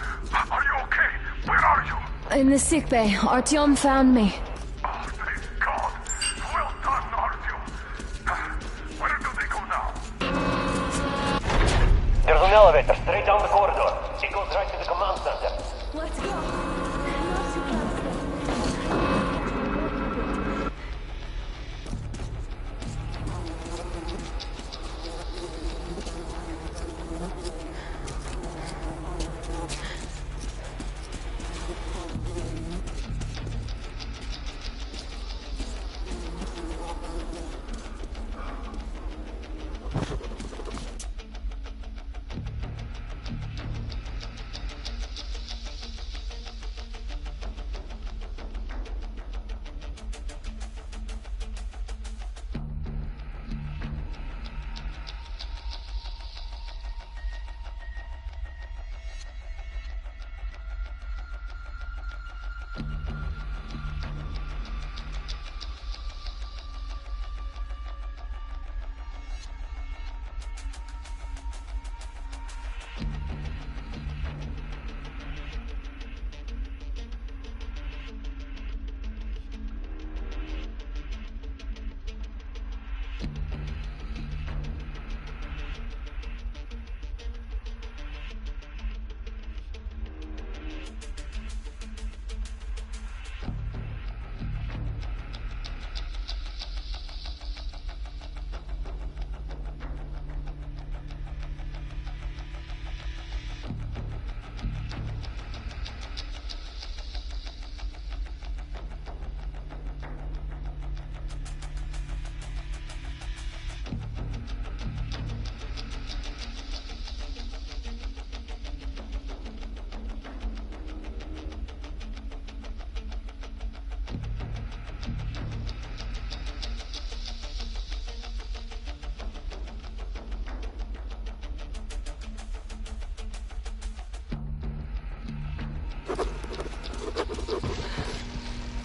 are you okay? Where are you? In the sickbay. Artyom found me. Oh, thank God. Well done, Artyom. Where do they go now? There's an elevator straight down the corridor. It goes right to the command center. Let's go.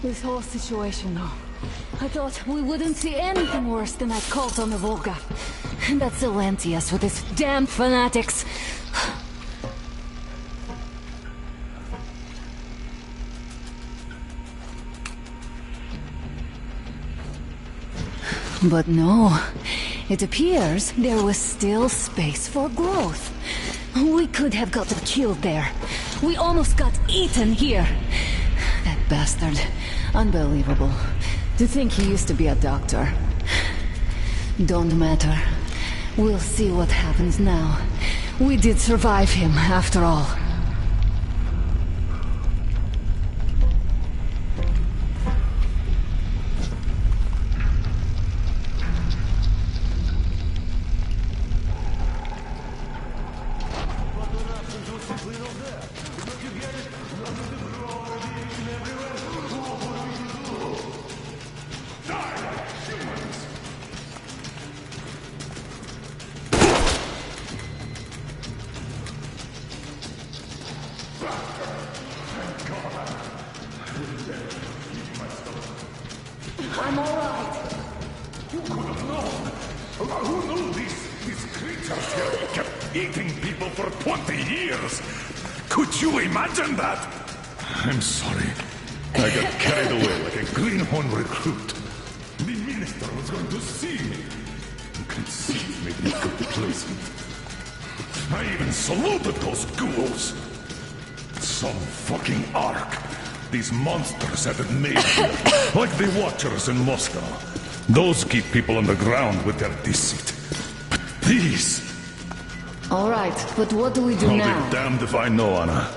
This whole situation, though. I thought we wouldn't see anything worse than that cult on the Volga. And that Silentius with his damned fanatics. But no. It appears there was still space for growth. We could have gotten killed there. We almost got eaten here. That bastard. Unbelievable. To think he used to be a doctor. Don't matter. We'll see what happens now. We did survive him, after all. I'm alright. Who could have known? Who knew these creatures here kept eating people for 20 years? Could you imagine that? I'm sorry. I got carried away like a greenhorn recruit. The minister was going to see me. Conceit made me complacent. I even saluted those ghouls. Some fucking ark. These monsters had it made here, like the Watchers in Moscow. Those keep people on the ground with their deceit. But these... All right, but what do we do I'll now? be damned if I know, Anna.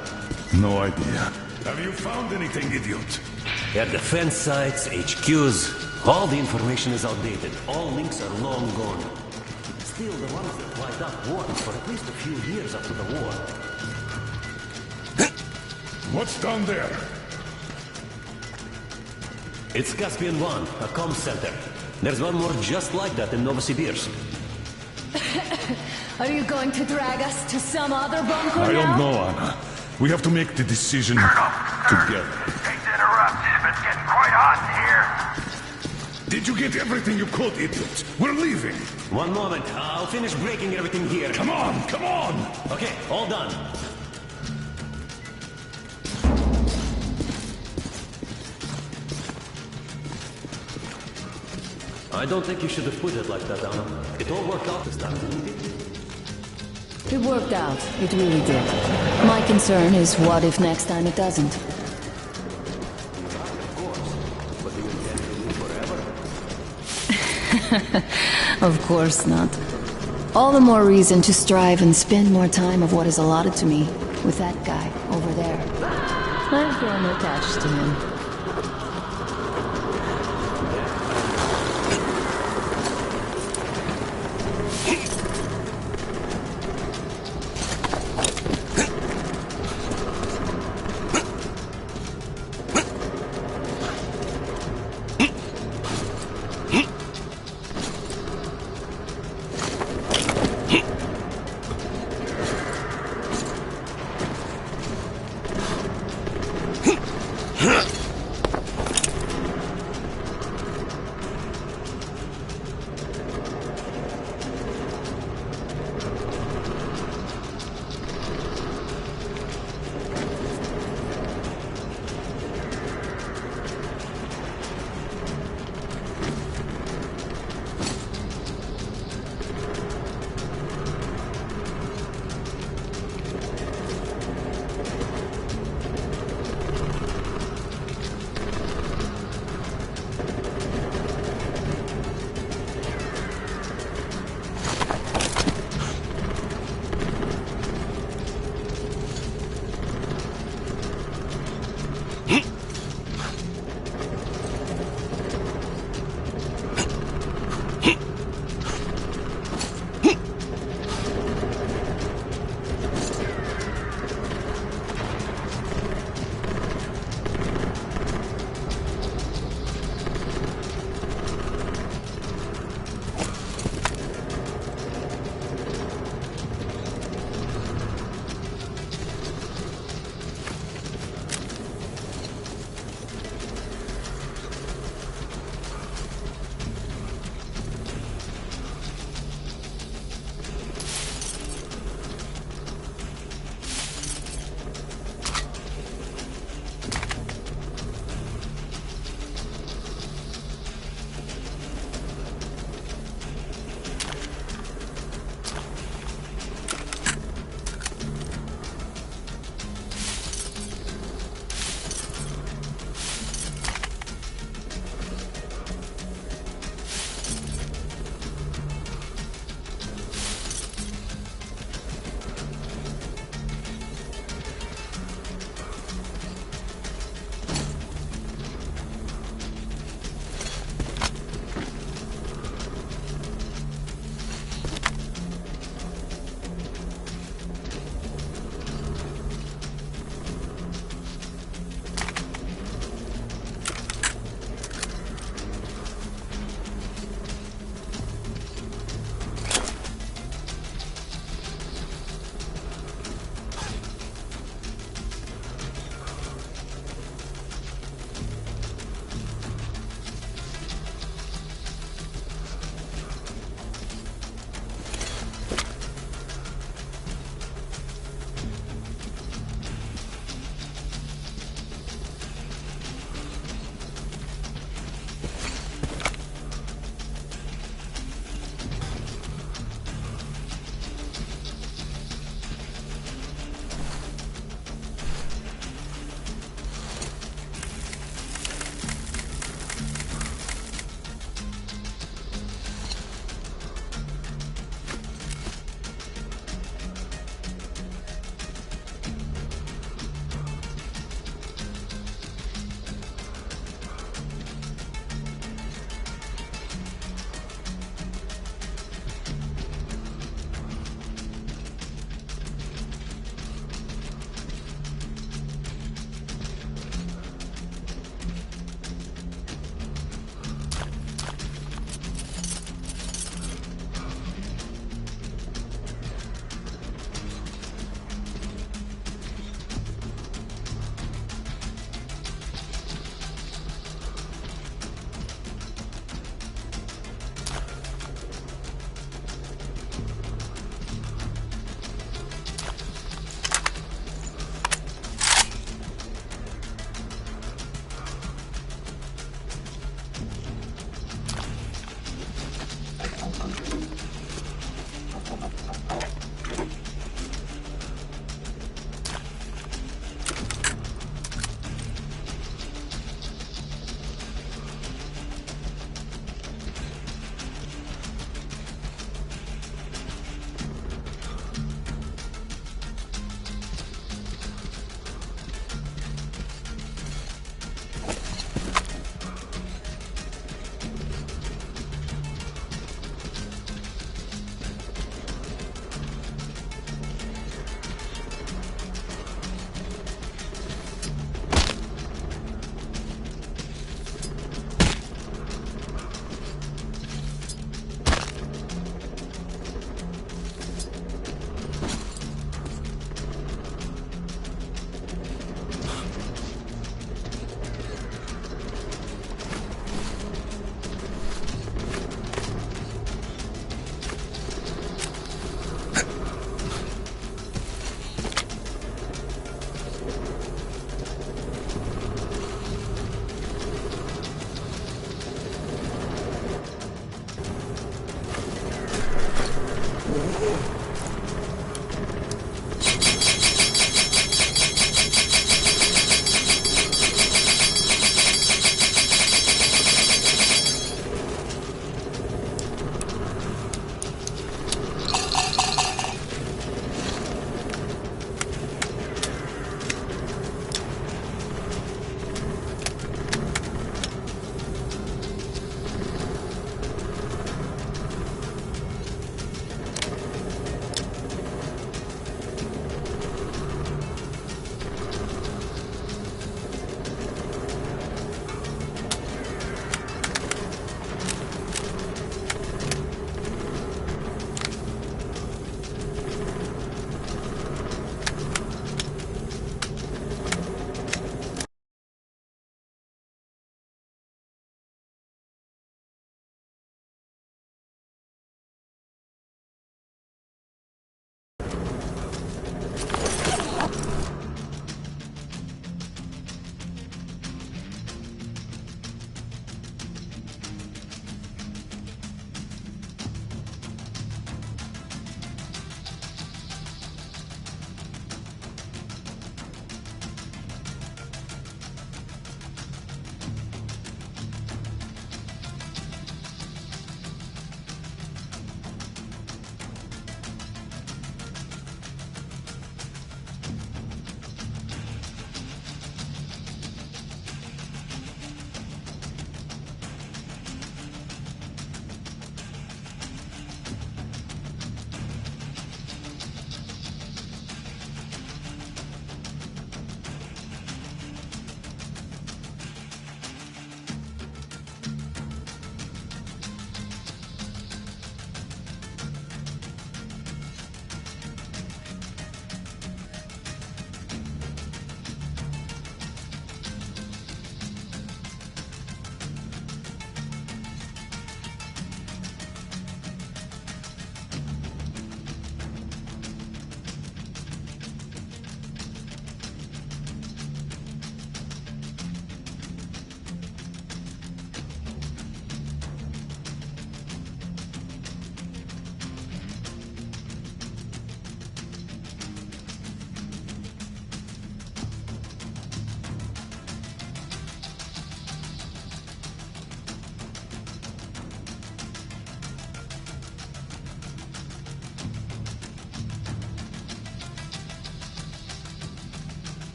No idea. Have you found anything, idiot? At defense sites, HQs, all the information is outdated. All links are long gone. Still, the ones that light up worked for at least a few years after the war. What's down there? It's Caspian 1, a comm center. There's one more just like that in Novosibirsk. Are you going to drag us to some other bunker I now? don't know, Anna. We have to make the decision together. Hate to interrupt, but it's getting quite hot in here. Did you get everything you could, idiot? We're leaving. One moment, I'll finish breaking everything here. Come on, come on! Okay, all done. I don't think you should have put it like that, Anna. It all worked out this time, didn't it? It worked out. It really did. My concern is what if next time it doesn't? Of course not. All the more reason to strive and spend more time of what is allotted to me with that guy over there. I've grown attached to him.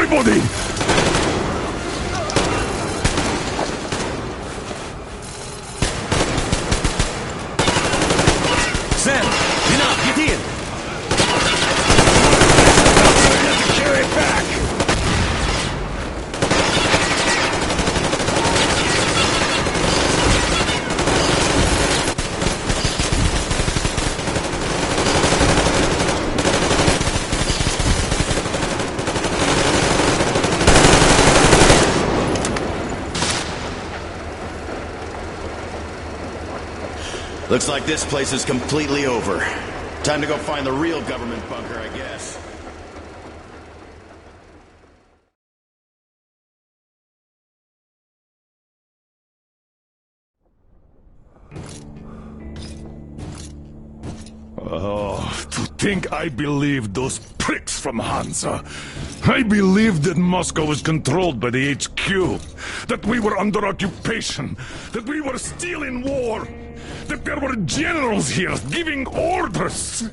Everybody! Sam! Enough! Get in! Carry it back! Looks like this place is completely over. Time to go find the real government bunker, I guess. Oh, to think I believed those pricks from Hansa. I believed that Moscow was controlled by the HQ, that we were under occupation, that we were still in war, that there were generals here giving orders.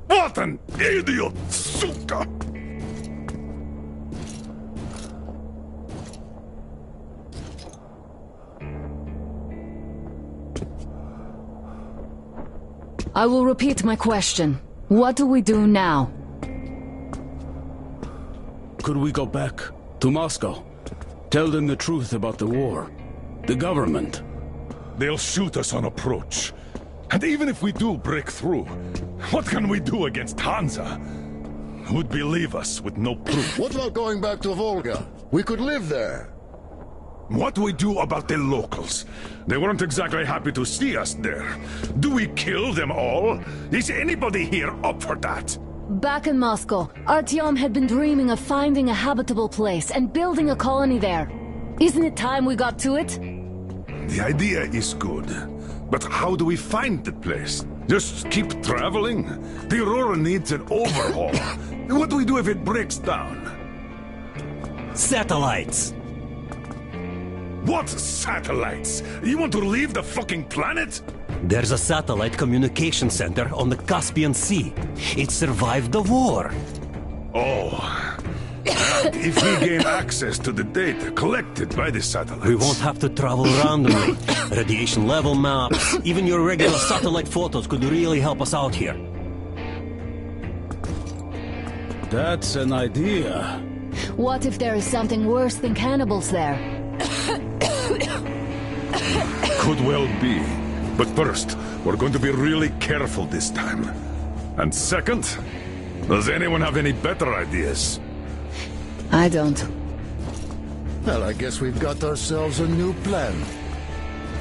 What an idiot, suka! I will repeat my question. What do we do now? Could we go back to Moscow? Tell them the truth about the war. The government. They'll shoot us on approach. And even if we do break through, what can we do against Hansa? Who'd believe us with no proof? What about going back to Volga? We could live there. What do we do about the locals? They weren't exactly happy to see us there. Do we kill them all? Is anybody here up for that? Back in Moscow, Artyom had been dreaming of finding a habitable place and building a colony there. Isn't it time we got to it? The idea is good. But how do we find the place? Just keep traveling? The Aurora needs an overhaul. What do we do if it breaks down? Satellites! What satellites? You want to leave the fucking planet? There's a satellite communication center on the Caspian Sea. It survived the war. Oh. And if we gain access to the data collected by the satellites... We won't have to travel randomly. Radiation level maps, even your regular satellite photos could really help us out here. That's an idea. What if there is something worse than cannibals there? Could well be. But first, we're going to be really careful this time. And second, does anyone have any better ideas? I don't. Well, I guess we've got ourselves a new plan.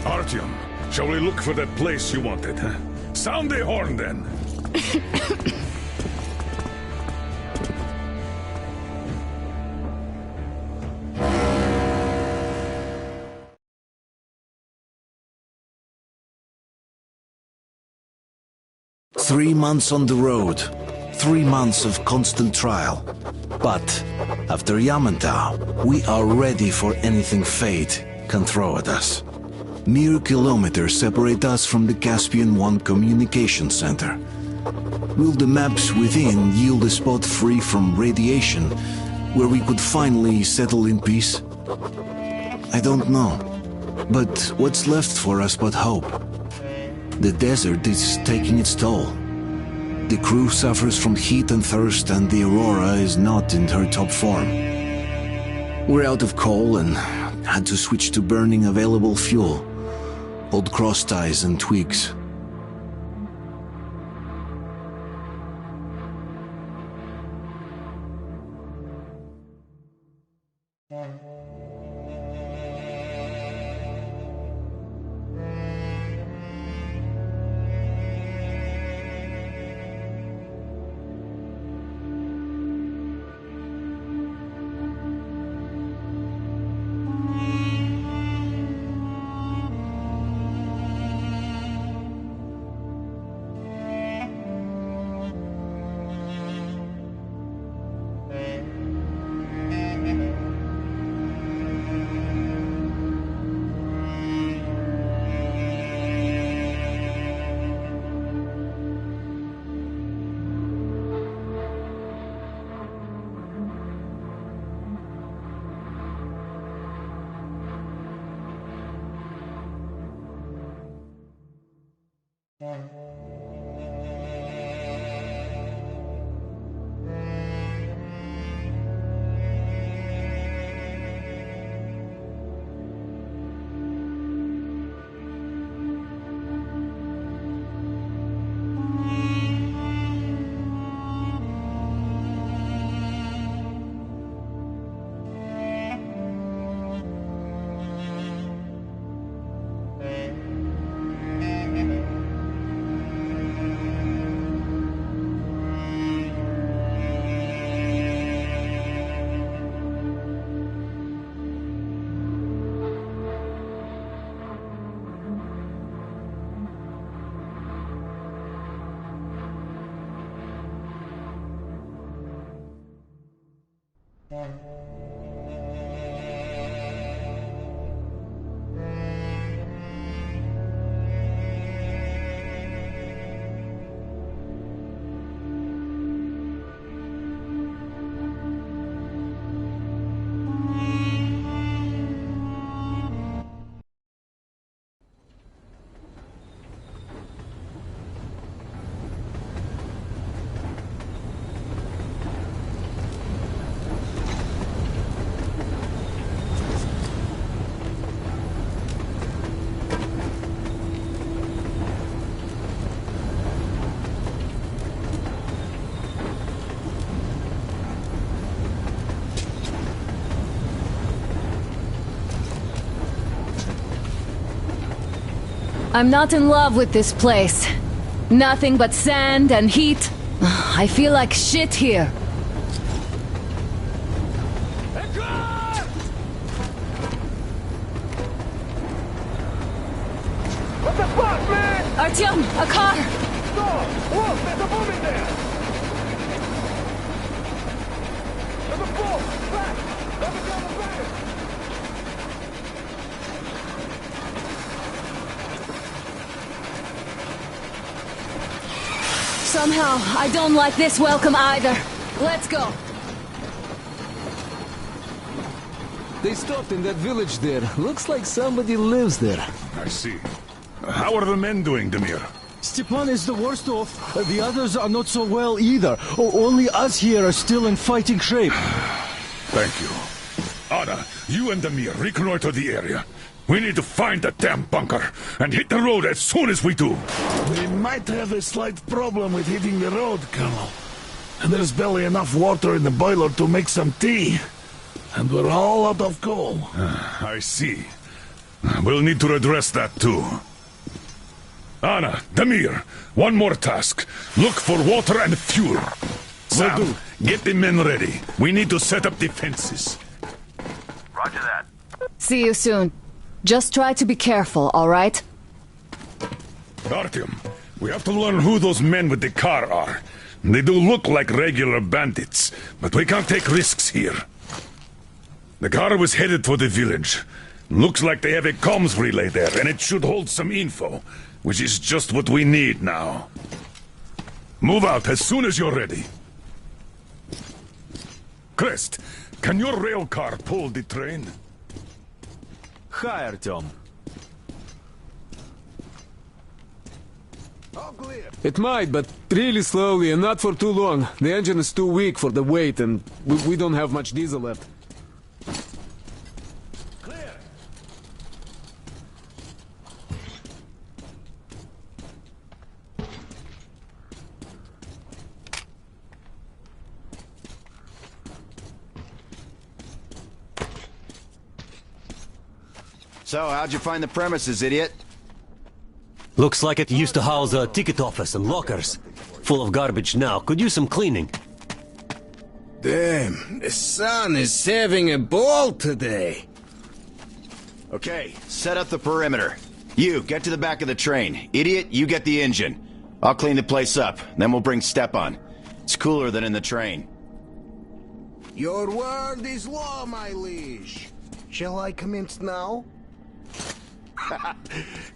Artyom, shall we look for that place you wanted, huh? Sound the horn, then! Three months on the road, 3 months of constant trial. But after Yamantau, we are ready for anything fate can throw at us. Mere kilometers separate us from the Caspian One communication center. Will the maps within yield a spot free from radiation, where we could finally settle in peace? I don't know. But what's left for us but hope? The desert is taking its toll. The crew suffers from heat and thirst, and the Aurora is not in her top form. We're out of coal and had to switch to burning available fuel. Old cross ties and twigs. I'm not in love with this place. Nothing but sand and heat. I feel like shit here. What the fuck, man? Artyom, a car! Stop! Look, there's a woman there! There's a ball! Back! Let me down the back! Somehow, I don't like this welcome either. Let's go. They stopped in that village there. Looks like somebody lives there. I see. How are the men doing, Demir? Stepan is the worst off. The others are not so well either. Only us here are still in fighting shape. Thank you. Anna, you and Demir reconnoiter the area. We need to find the damn bunker and hit the road as soon as we do. We might have a slight problem with hitting the road, Colonel. There's barely enough water in the boiler to make some tea. And we're all out of coal. I see. We'll need to address that too. Anna, Demir, one more task. Look for water and fuel. Sam, get the men ready. We need to set up defenses. Roger that. See you soon. Just try to be careful, all right? Artyom, we have to learn who those men with the car are. They do look like regular bandits, but we can't take risks here. The car was headed for the village. Looks like they have a comms relay there, and it should hold some info, which is just what we need now. Move out as soon as you're ready. Crest, can your rail car pull the train? Hi, Artyom. It might, but really slowly and not for too long. The engine is too weak for the weight, and we don't have much diesel left. So, how'd you find the premises, idiot? Looks like it used to house a ticket office and lockers. Full of garbage now. Could use some cleaning. Damn, the sun is having a ball today. Okay, set up the perimeter. You, get to the back of the train. Idiot, you get the engine. I'll clean the place up, then we'll bring Stepan. It's cooler than in the train. Your word is law, my liege. Shall I commence now?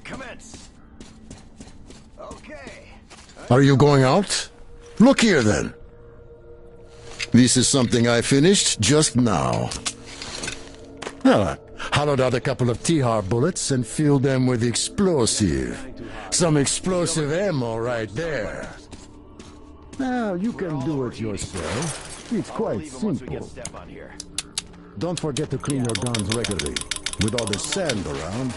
Commence. Okay. Are you going out? Look here, then. This is something I finished just now. Well, I hollowed out a couple of Tihar bullets and filled them with explosive. Some explosive ammo right there. Now, you can do it yourself. It's quite simple. Don't forget to clean your guns regularly. With all the sand around,